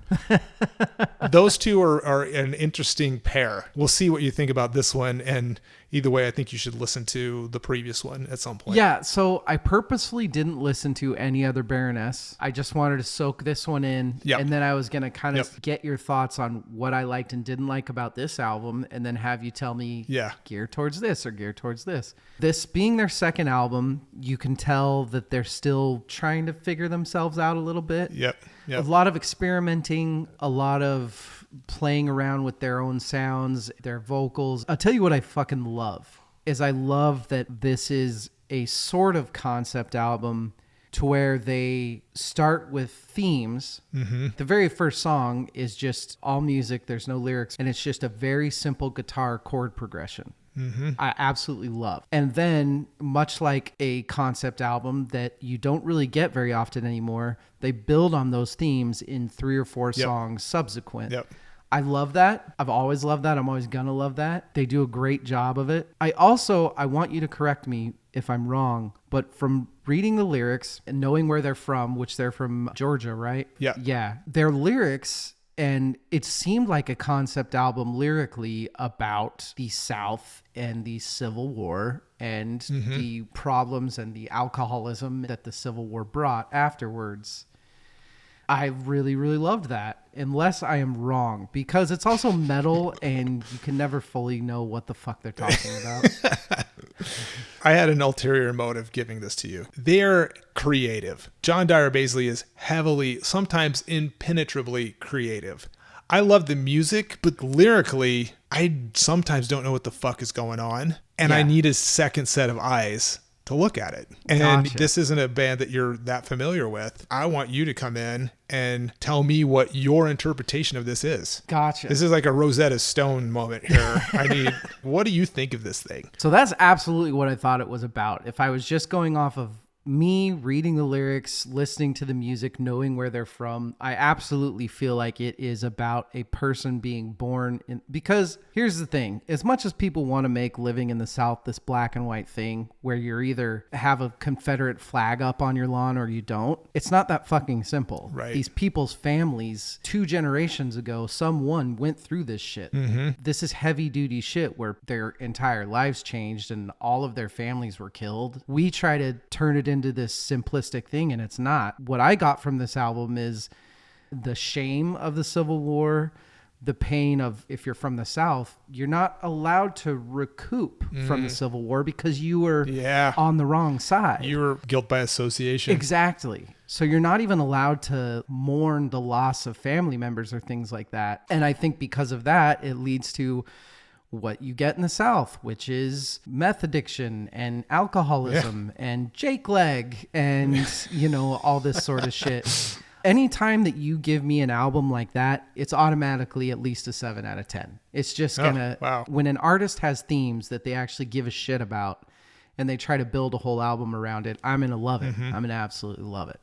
Those two are an interesting pair. We'll see what you think about this one, and either way, I think you should listen to the previous one at some point. Yeah, so I purposefully didn't listen to any other Baroness. I just wanted to soak this one in, Yep. and then I was going to kind of Yep. get your thoughts on what I liked and didn't like about this album, and then have you tell me Yeah. gear towards this or gear towards this. This being their second album, you can tell that they're still trying to figure themselves out a little bit. Yep. A lot of experimenting, a lot of playing around with their own sounds, their vocals. I'll tell you what I fucking love is I love that this is a sort of concept album to where they start with themes. The very first song is just all music. There's no lyrics. And it's just a very simple guitar chord progression. I absolutely love. And then, much like a concept album that you don't really get very often anymore, they build on those themes in 3 or 4 songs subsequent. I love that. I've always loved that. I'm always gonna love that. They do a great job of it. I want you to correct me if I'm wrong, but from reading the lyrics and knowing where they're from, which they're from Georgia, right? Yeah. Their lyrics, and it seemed like a concept album lyrically about the South and the Civil War and the problems and the alcoholism that the Civil War brought afterwards. I really, really loved that, unless I am wrong, because it's also metal and you can never fully know what the fuck they're talking about. I had an ulterior motive giving this to you. They're creative. John Dyer Baisley is heavily, sometimes impenetrably creative. I love the music, but lyrically, I sometimes don't know what the fuck is going on, and I need a second set of eyes to look at it. And this isn't a band that you're that familiar with. I want you to come in and tell me what your interpretation of this is. Gotcha. This is like a Rosetta Stone moment here. What do you think of this thing? So that's absolutely what I thought it was about. If I was just going off of me reading the lyrics, listening to the music, knowing where they're from, I absolutely feel like it is about a person being born in, because here's the thing, as much as people want to make living in the South this black and white thing where you're either have a Confederate flag up on your lawn or you don't, it's not that fucking simple. Right. These people's families 2 generations ago, someone went through this shit. This is heavy duty shit where their entire lives changed and all of their families were killed. We try to turn it into this simplistic thing, and it's not. What I got from this album is the shame of the Civil War, the pain of, if you're from the South, you're not allowed to recoup from the Civil War because you were on the wrong side. You were guilt by association. Exactly. So you're not even allowed to mourn the loss of family members or things like that. And I think because of that, it leads to what you get in the South, which is meth addiction and alcoholism and Jake leg and, all this sort of shit. Anytime that you give me an album like that, it's automatically at least a 7 out of 10. It's just when an artist has themes that they actually give a shit about and they try to build a whole album around it, I'm going to love it. I'm going to absolutely love it.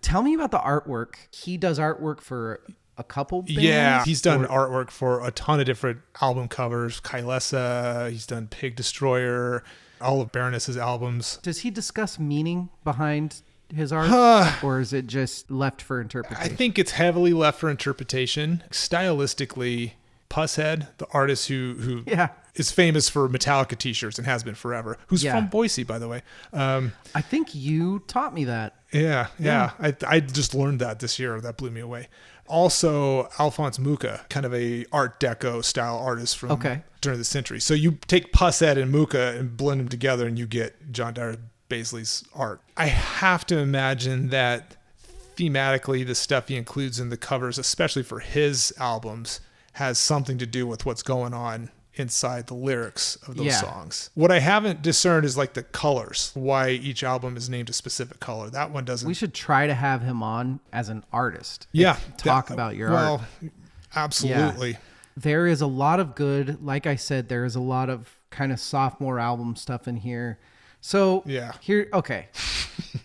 Tell me about the artwork. He does artwork for a couple bands? Yeah, he's done artwork for a ton of different album covers. Kylesa, he's done Pig Destroyer, all of Baroness's albums. Does he discuss meaning behind his art, or is it just left for interpretation? I think it's heavily left for interpretation. Stylistically, Pusshead, the artist who is famous for Metallica t-shirts and has been forever, who's from Boise, by the way. I think you taught me that. Yeah. I just learned that this year. That blew me away. Also, Alphonse Mucha, kind of a Art Deco style artist from during the century. So you take Pusshead and Mucha and blend them together and you get John Dyer Baisley's art. I have to imagine that thematically the stuff he includes in the covers, especially for his albums, has something to do with what's going on inside the lyrics of those songs. What I haven't discerned is like the colors, why each album is named a specific color. That one doesn't. We should try to have him on as an artist. Talk about your art. Absolutely. Yeah. There is a lot of good, like I said, there is a lot of kind of sophomore album stuff in here. So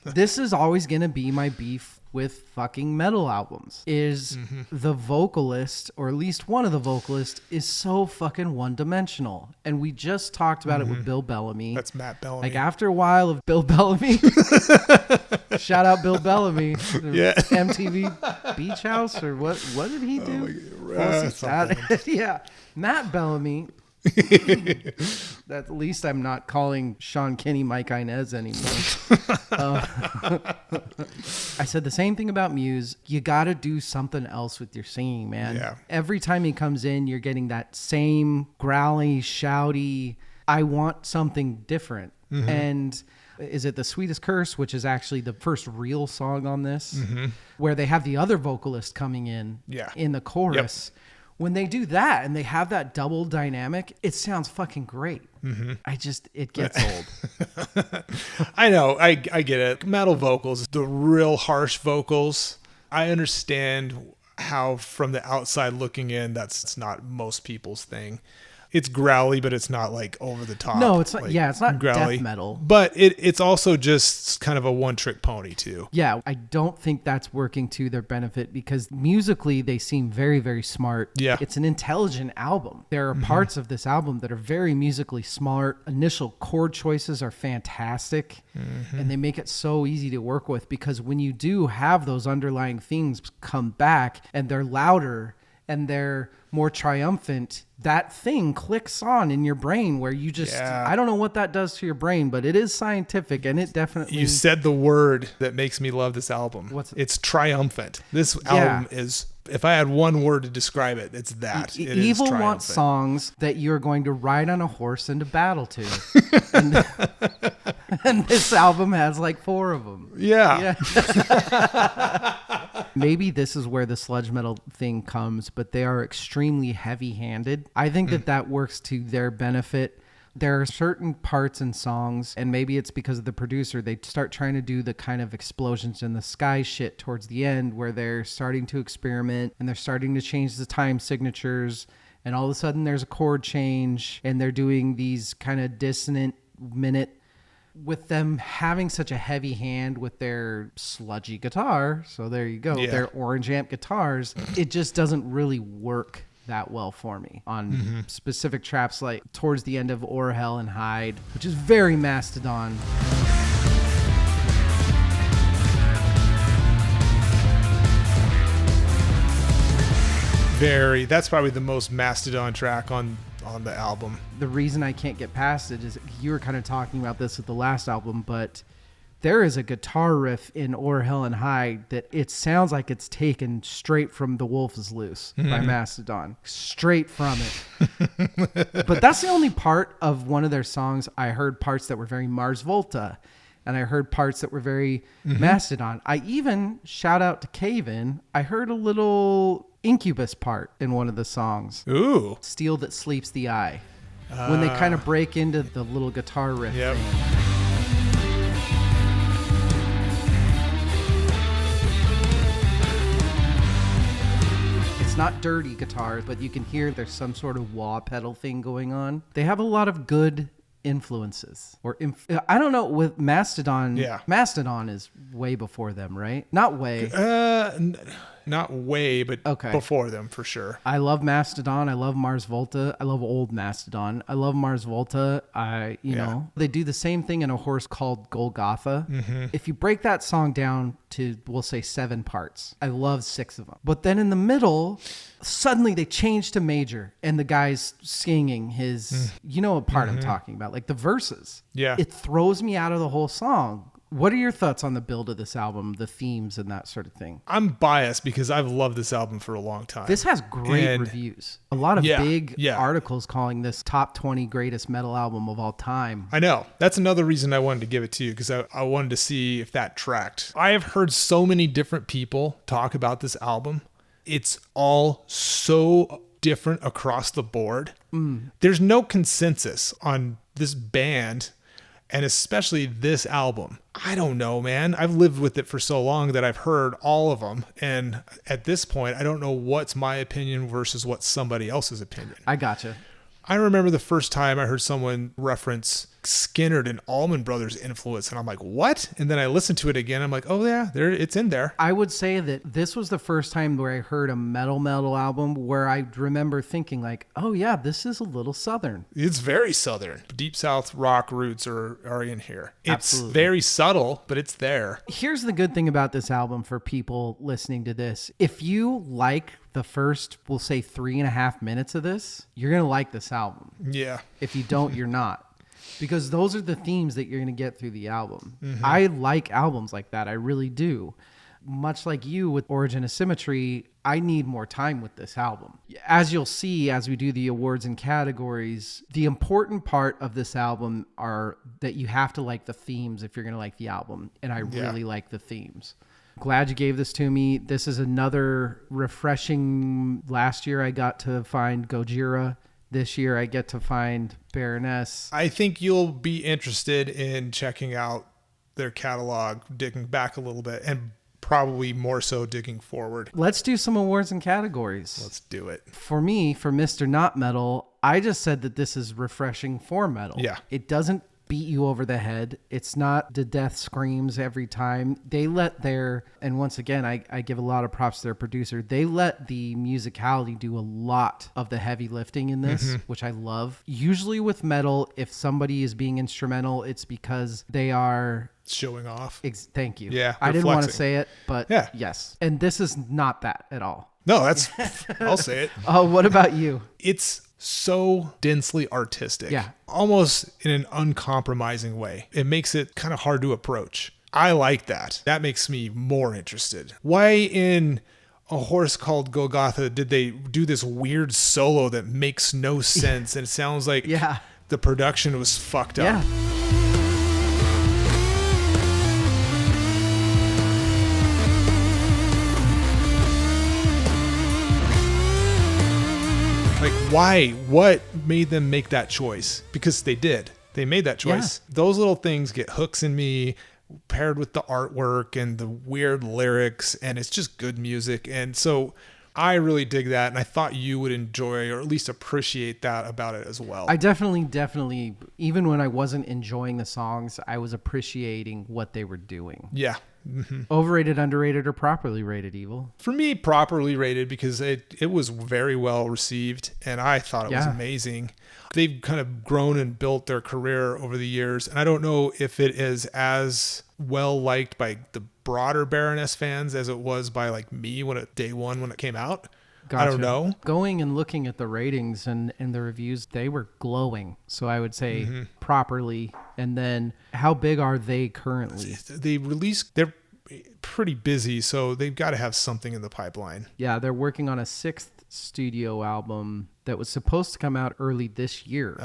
this is always going to be my beef with fucking metal albums is the vocalist, or at least one of the vocalists, is so fucking one-dimensional. And we just talked about it with Bill Bellamy. That's Matt Bellamy. Like after a while of Bill Bellamy, shout out Bill Bellamy, MTV Beach House, or what did he do? Matt Bellamy. At least I'm not calling Sean Kinney Mike Inez anymore. I said the same thing about Muse. You got to do something else with your singing, man. Yeah. Every time he comes in, you're getting that same growly, shouty, I want something different. And is it The Sweetest Curse, which is actually the first real song on this, where they have the other vocalist coming in the chorus. when they do that and they have that double dynamic, it sounds fucking great. It gets old. I know. I get it. Metal vocals, the real harsh vocals. I understand how from the outside looking in, that's not most people's thing. It's growly, but it's not like over the top. No, it's not. Like, It's not growly. death metal. But it's also just kind of a one-trick pony too. Yeah, I don't think that's working to their benefit because musically they seem very, very smart. Yeah. It's an intelligent album. There are parts of this album that are very musically smart. Initial chord choices are fantastic, and they make it so easy to work with because when you do have those underlying themes come back and they're louder and they're more triumphant, that thing clicks on in your brain where you just, I don't know what that does to your brain, but it is scientific and it definitely... You said the word that makes me love this album. What's it? It's triumphant. This album is, if I had one word to describe it, it's that. It is Evil triumphant. wants songs that you're going to ride on a horse into battle to. and this album has like 4 of them. Yeah. Maybe this is where the sludge metal thing comes, but they are extremely heavy-handed. I think that works to their benefit. There are certain parts in songs, and maybe it's because of the producer, they start trying to do the kind of explosions in the sky shit towards the end where they're starting to experiment and they're starting to change the time signatures, and all of a sudden there's a chord change and they're doing these kind of dissonant minute. With them having such a heavy hand with their sludgy guitar, so there you go, their orange amp guitars, it just doesn't really work that well for me on specific traps like towards the end of Or Hell and Hide, which is very Mastodon. That's probably the most Mastodon track on the album. The reason I can't get past it is you were kind of talking about this with the last album, but there is a guitar riff in Or Hell and Hide that it sounds like it's taken straight from The Wolf is Loose by Mastodon. Straight from it. But that's the only part of one of their songs I heard parts that were very Mars Volta, and I heard parts that were very Mastodon. I even, shout out to Cavehill, I heard a little Incubus part in one of the songs. Ooh. Steel That Sleeps the Eye. When they kind of break into the little guitar riff thing. It's not dirty guitar, but you can hear there's some sort of wah pedal thing going on. They have a lot of good influences. I don't know, with Mastodon. Yeah. Mastodon is way before them, right? Not way. Not way, but before them for sure. I love Mastodon. I love Mars Volta. I love old Mastodon. I love Mars Volta. You know, they do the same thing in A Horse Called Golgotha. If you break that song down to, we'll say 7 parts, I love 6 of them. But then in the middle, suddenly they change to major and the guy's singing his, you know what part I'm talking about, like the verses. Yeah. It throws me out of the whole song. What are your thoughts on the build of this album, the themes and that sort of thing? I'm biased because I've loved this album for a long time. This has great reviews. A lot of big Yeah. articles calling this top 20 greatest metal album of all time. I know. That's another reason I wanted to give it to you, because I wanted to see if that tracked. I have heard so many different people talk about this album. It's all so different across the board. There's no consensus on this band, and especially this album. I don't know, man. I've lived with it for so long that I've heard all of them. And at this point, I don't know what's my opinion versus what's somebody else's opinion. I gotcha. I remember the first time I heard someone reference Skynyrd and Allman Brothers influence, and I'm like, what? And then I listened to it again. I'm like, oh yeah, it's in there. I would say that this was the first time where I heard a metal album where I remember thinking like, oh yeah, this is a little Southern. It's very Southern. Deep South rock roots are in here. It's Absolutely. very subtle, but it's there. Here's the good thing about this album for people listening to this. If you like the first, we'll say 3.5 minutes of this, you're going to like this album. Yeah. If you don't, you're not. Because those are the themes that you're going to get through the album. I like albums like that. I really do. Much like you with Origin of Symmetry, I need more time with this album. As you'll see, as we do the awards and categories, the important part of this album are that you have to like the themes if you're going to like the album. And I really like the themes. Glad you gave this to me. This is another refreshing. Last year I got to find Gojira. This year I get to find Baroness. I think you'll be interested in checking out their catalog, digging back a little bit, and probably more so digging forward. Let's do some awards and categories. Let's do it. For me, for Mr. Not Metal, I just said that this is refreshing for metal. Yeah. It doesn't beat you over the head. It's not the death screams every time. They let their, and once again, I give a lot of props to their producer. They let the musicality do a lot of the heavy lifting in this, which I love. Usually with metal, if somebody is being instrumental, it's because they are showing off. Thank you. Yeah. I didn't want to flexing. say it, but Yeah. yes. And this is not that at all. No, that's, I'll say it. Oh, what about you? It's so densely artistic. Yeah. Almost in an uncompromising way. It makes it kind of hard to approach. I like that. That makes me more interested. Why in A Horse Called Golgotha did they do this weird solo that makes no sense and it sounds like Yeah. the production was fucked up? Yeah. Like, why? What made them make that choice? Because they did. They made that choice. Yeah. Those little things get hooks in me, paired with the artwork and the weird lyrics, and it's just good music. And so I really dig that, and I thought you would enjoy or at least appreciate that about it as well. I definitely, even when I wasn't enjoying the songs, I was appreciating what they were doing. Yeah. Overrated, underrated, or properly rated, Evil? For me, properly rated because it was very well received, and I thought it was amazing. They've kind of grown and built their career over the years, and I don't know if it is as well liked by the broader Baroness fans as it was by like me day one when it came out. Gotcha. I don't know. Going and looking at the ratings and the reviews, they were glowing. So I would say properly. And then how big are they currently? They're pretty busy, so they've got to have something in the pipeline. Yeah, they're working on a 6th studio album that was supposed to come out early this year.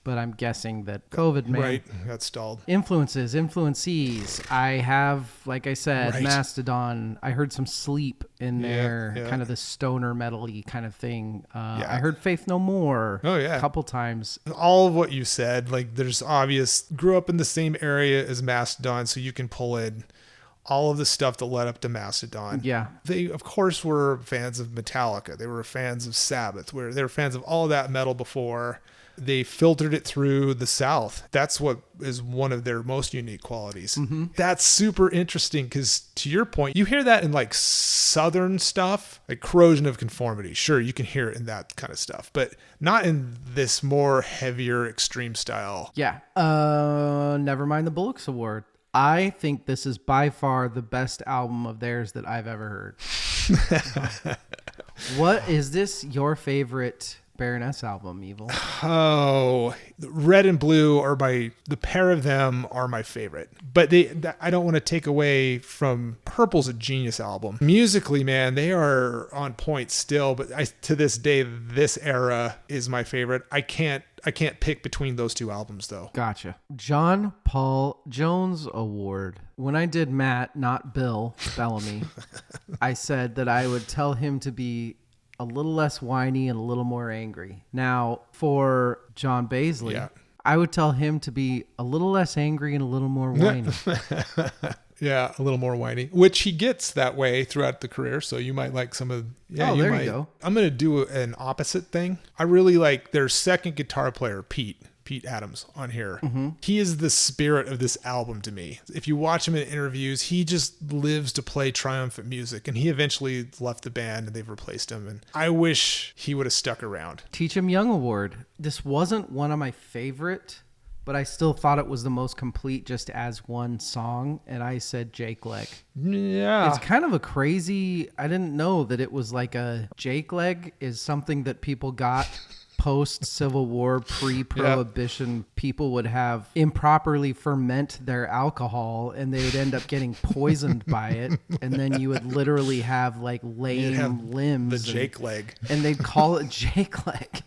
But I'm guessing that COVID, man. Right, got stalled. Influencees. I have, like I said, Right. Mastodon. I heard some Sleep in there, yeah. kind of the stoner metal-y kind of thing. I heard Faith No More a couple times. All of what you said, like there's obvious, grew up in the same area as Mastodon, so you can pull in all of the stuff that led up to Mastodon. Yeah. They, of course, were fans of Metallica. They were fans of Sabbath. They were fans of all of that metal before. They filtered it through the South. That's what is one of their most unique qualities. That's super interesting because, to your point, you hear that in like Southern stuff, like Corrosion of Conformity. Sure, you can hear it in that kind of stuff, but not in this more heavier extreme style. Yeah. Never mind the Bullocks Award. I think this is by far the best album of theirs that I've ever heard. What is this your favorite Baroness album, Evil? Oh, Red and Blue the pair of them are my favorite. But I don't want to take away from Purple's a genius album. Musically, man, they are on point still. But to this day, this era is my favorite. I can't pick between those two albums, though. Gotcha. John Paul Jones Award. When I did Matt, not Bill Bellamy, I said that I would tell him to be a little less whiny and a little more angry. Now, for John Baisley, I would tell him to be a little less angry and a little more whiny. Yeah, a little more whiny, which he gets that way throughout the career. So you might like some of. Yeah, there you go. I'm gonna do an opposite thing. I really like their second guitar player, Pete Adams, on here. He is the spirit of this album to me. If you watch him in interviews, he just lives to play triumphant music, and he eventually left the band and they've replaced him. And I wish he would have stuck around. Teach 'em Young Award. This wasn't one of my favorite, but I still thought it was the most complete just as one song, and I said Jake Leg. Yeah. It's kind of a crazy, I didn't know that it was like a Jake Leg is something that people got post-Civil War, pre-Prohibition. People would have improperly ferment their alcohol, and they would end up getting poisoned by it, and then you would literally have like lame limbs. The Jake Leg. And they'd call it Jake Leg.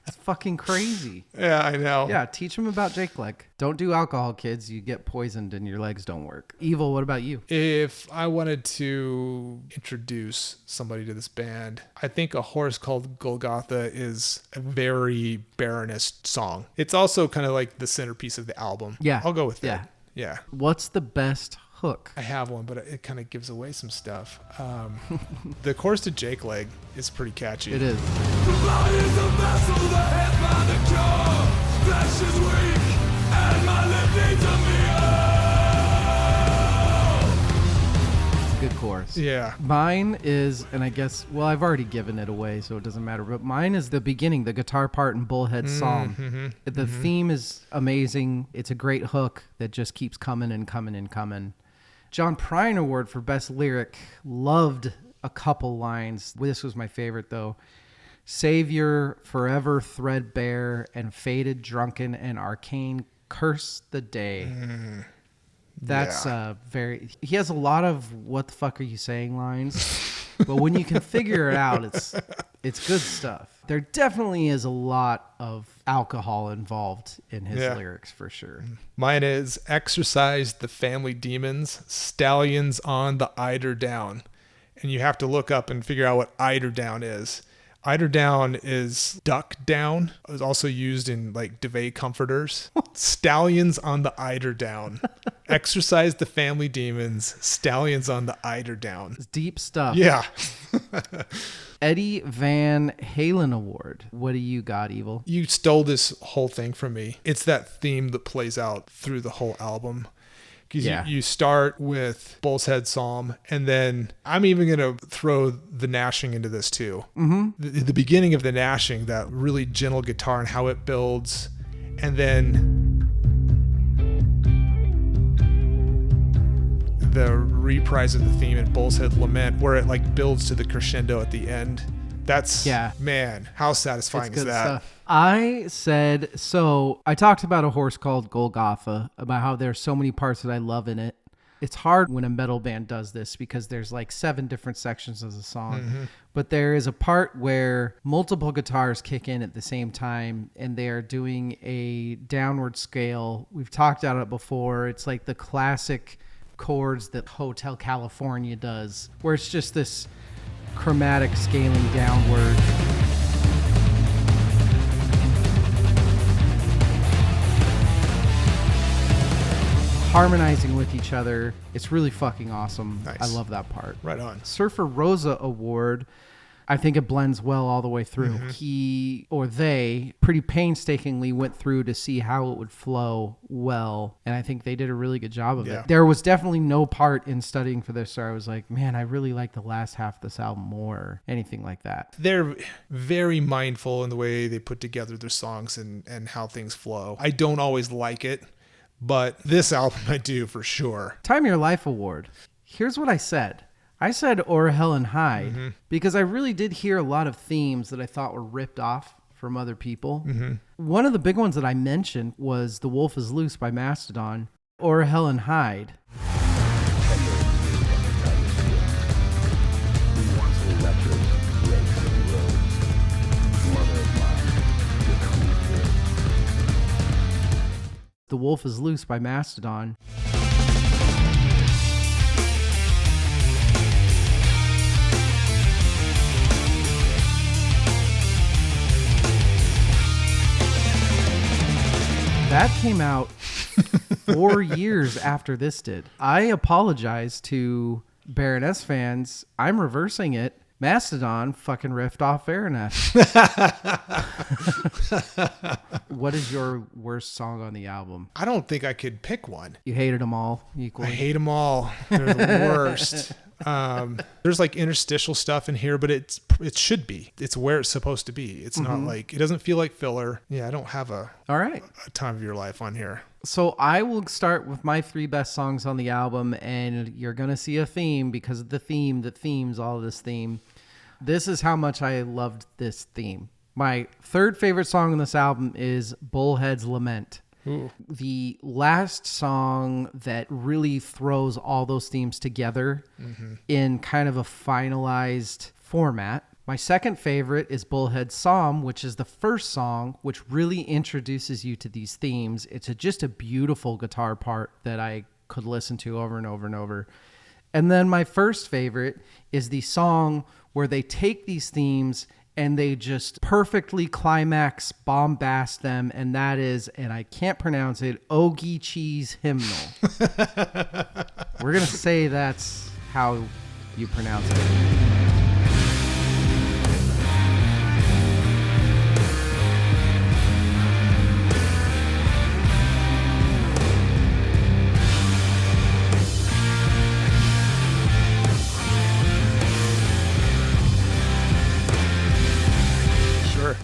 It's fucking crazy. Yeah, I know. Yeah, teach them about Jake Leg. Don't do alcohol, kids. You get poisoned and your legs don't work. Evil, what about you? If I wanted to introduce somebody to this band, I think A Horse Called Golgotha is a very Baroness song. It's also kind of like the centerpiece of the album. Yeah. I'll go with that. Yeah. Yeah. What's the best hook? I have one, but it kind of gives away some stuff. The chorus to Jake Leg is pretty catchy. It is. The body is a vessel, the head by the cure. Flesh is weak, and my lip needs a meal. It's a good chorus. Yeah. Mine is, and I guess, well, I've already given it away, so it doesn't matter. But mine is the beginning, the guitar part in Bullhead's Psalm. The theme is amazing. It's a great hook that just keeps coming and coming and coming. John Prine Award for Best Lyric. Loved a couple lines. This was my favorite, though. Savior, forever threadbare, and faded, drunken, and arcane, curse the day. That's very... He has a lot of what the fuck are you saying lines, but when you can figure it out, it's good stuff. There definitely is a lot of alcohol involved in his lyrics, for sure. Mine is Exorcise the Family Demons, Stallions on the Eider Down. And you have to look up and figure out what eider down is. Eider down is duck down. It was also used in like duvet comforters. Stallions on the eider down. Exorcise the family demons. Stallions on the eider down. It's deep stuff. Yeah. Eddie Van Halen Award. What do you got, Evil? You stole this whole thing from me. It's that theme that plays out through the whole album. Because you start with Bull's Head Psalm, and then I'm even going to throw the gnashing into this too. The beginning of the gnashing, that really gentle guitar and how it builds, and then the reprise of the theme in Bull's Head Lament, where it like builds to the crescendo at the end. That's, man, how satisfying is that? Stuff. I said, so I talked about A Horse Called Golgotha, about how there's so many parts that I love in it. It's hard when a metal band does this because there's like 7 different sections of the song. But there is a part where multiple guitars kick in at the same time and they're doing a downward scale. We've talked about it before. It's like the classic chords that Hotel California does, where it's just this chromatic scaling downward. Harmonizing with each other. It's really fucking awesome. Nice. I love that part. Right on. Surfer Rosa Award. I think it blends well all the way through. He or they pretty painstakingly went through to see how it would flow well. And I think they did a really good job of it. There was definitely no part in studying for this where I was like, man, I really like the last half of this album more, or anything like that. They're very mindful in the way they put together their songs and how things flow. I don't always like it, but this album I do for sure. Time of Your Life Award. Here's what I said. I said Or Helen Hyde because I really did hear a lot of themes that I thought were ripped off from other people. One of the big ones that I mentioned was The Wolf is Loose by Mastodon, Or Helen Hyde. The Wolf is Loose by Mastodon. That came out 4 years after this did. I apologize to Baroness fans. I'm reversing it. Mastodon fucking riffed off Baroness. What is your worst song on the album? I don't think I could pick one. You hated them all equally. I hate them all. They're the worst. There's like interstitial stuff in here, but it should be. It's where it's supposed to be. It's not like, it doesn't feel like filler. Yeah, I don't have a Time of Your Life on here. So I will start with my 3 best songs on the album, and you're going to see a theme because of the theme that themes all of this theme. This is how much I loved this theme. My 3rd favorite song on this album is Bullhead's Lament. Ooh. The last song that really throws all those themes together in kind of a finalized format. My second favorite is Bullhead Psalm, which is the first song, which really introduces you to these themes. It's just a beautiful guitar part that I could listen to over and over and over. And then my first favorite is the song where they take these themes and they just perfectly climax, bombast them, and that is, and I can't pronounce it, Ogie Cheese Hymnal. We're going to say that's how you pronounce it.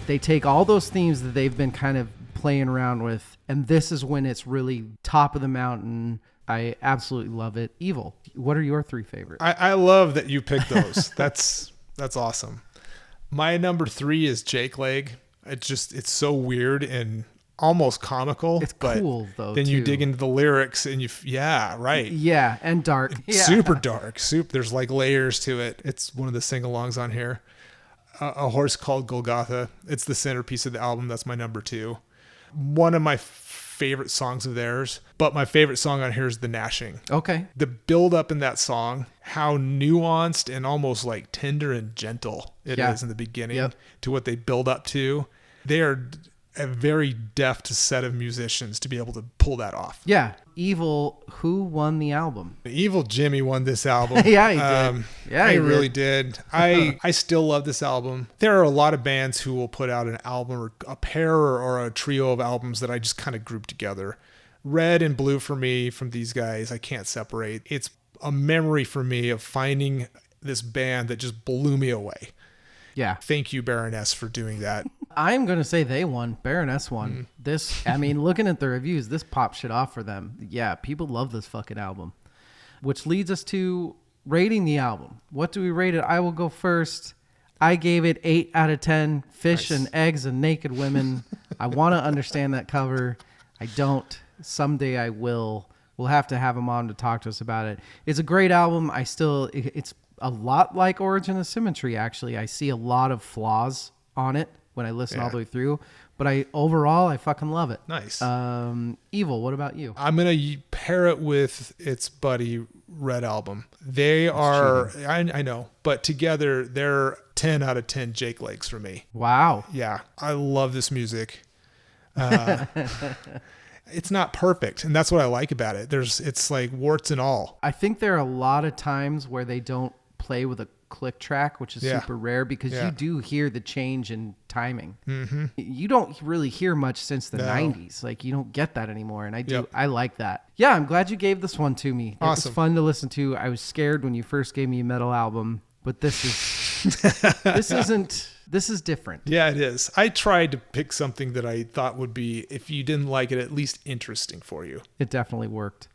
They take all those themes that they've been kind of playing around with, and this is when it's really top of the mountain. I absolutely love it. Evil. What are your three favorites? I love that you picked those. That's awesome. My number 3 is Jake Leg. It's so weird and almost comical. It's cool though. Then you dig into the lyrics and right. Yeah, and dark. Yeah. Super dark. There's like layers to it. It's one of the sing-alongs on here. A Horse Called Golgotha. It's the centerpiece of the album. That's my number 2. One of my favorite songs of theirs, but my favorite song on here is The Gnashing. Okay. The build up in that song, how nuanced and almost like tender and gentle it is in the beginning to what they build up to. They are a very deft set of musicians to be able to pull that off. Yeah. Evil, who won the album? Evil Jimmy won this album. Yeah, he did. Yeah, he really did. I still love this album. There are a lot of bands who will put out an album or a pair or a trio of albums that I just kind of group together. Red and Blue for me from these guys, I can't separate. It's a memory for me of finding this band that just blew me away. Yeah. Thank you, Baroness, for doing that. I'm going to say they won. Baroness won. This, I mean, looking at the reviews, this popped shit off for them. Yeah, people love this fucking album. Which leads us to rating the album. What do we rate it? I will go first. I gave it 8 out of 10. Fish and eggs and naked women. I want to understand that cover. I don't. Someday I will. We'll have to have him on to talk to us about it. It's a great album. It's a lot like Origin of Symmetry, actually. I see a lot of flaws on it when I listen all the way through, but overall I fucking love it. Nice. Evil, what about you? I'm going to pair it with its buddy Red Album. They are, I know, but together they're 10 out of 10 Jake Legs for me. Wow. Yeah. I love this music. It's not perfect, and that's what I like about it. It's like warts and all. I think there are a lot of times where they don't play with a click track, which is super rare because you do hear the change in timing. Mm-hmm. You don't really hear much since the 90s. Like, you don't get that anymore, and I do. I like that. Yeah, I'm glad you gave this one to me. Awesome. It was fun to listen to. I was scared when you first gave me a metal album, but this is different. Yeah, it is. I tried to pick something that I thought would be, if you didn't like it, at least interesting for you. It definitely worked.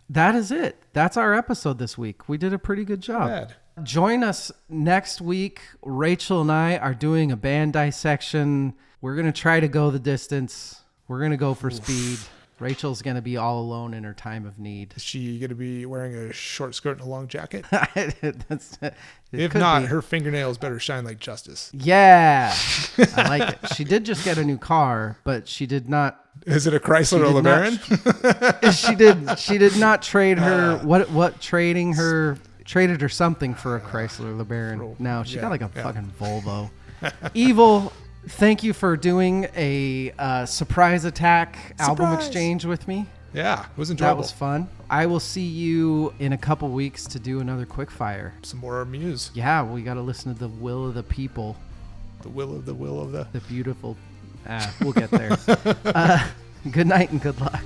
That is it. That's our episode this week. We did a pretty good job. Bad. Join us next week. Rachel and I are doing a band dissection. We're going to try to go the distance. We're going to go for speed. Rachel's going to be all alone in her time of need. Is she going to be wearing a short skirt and a long jacket? If If not, her fingernails better shine like justice. Yeah. I like it. She did just get a new car, but she did not. Is it a Chrysler or LeBaron? She did not trade her traded her something for a Chrysler LeBaron. No, she got like a fucking Volvo. Evil, thank you for doing a surprise attack album exchange with me. Yeah, it was enjoyable. That was fun. I will see you in a couple weeks to do another quickfire. Some more Muse. Yeah, we got to listen to the will of the people. The will of the beautiful. We'll get there. Good night and good luck.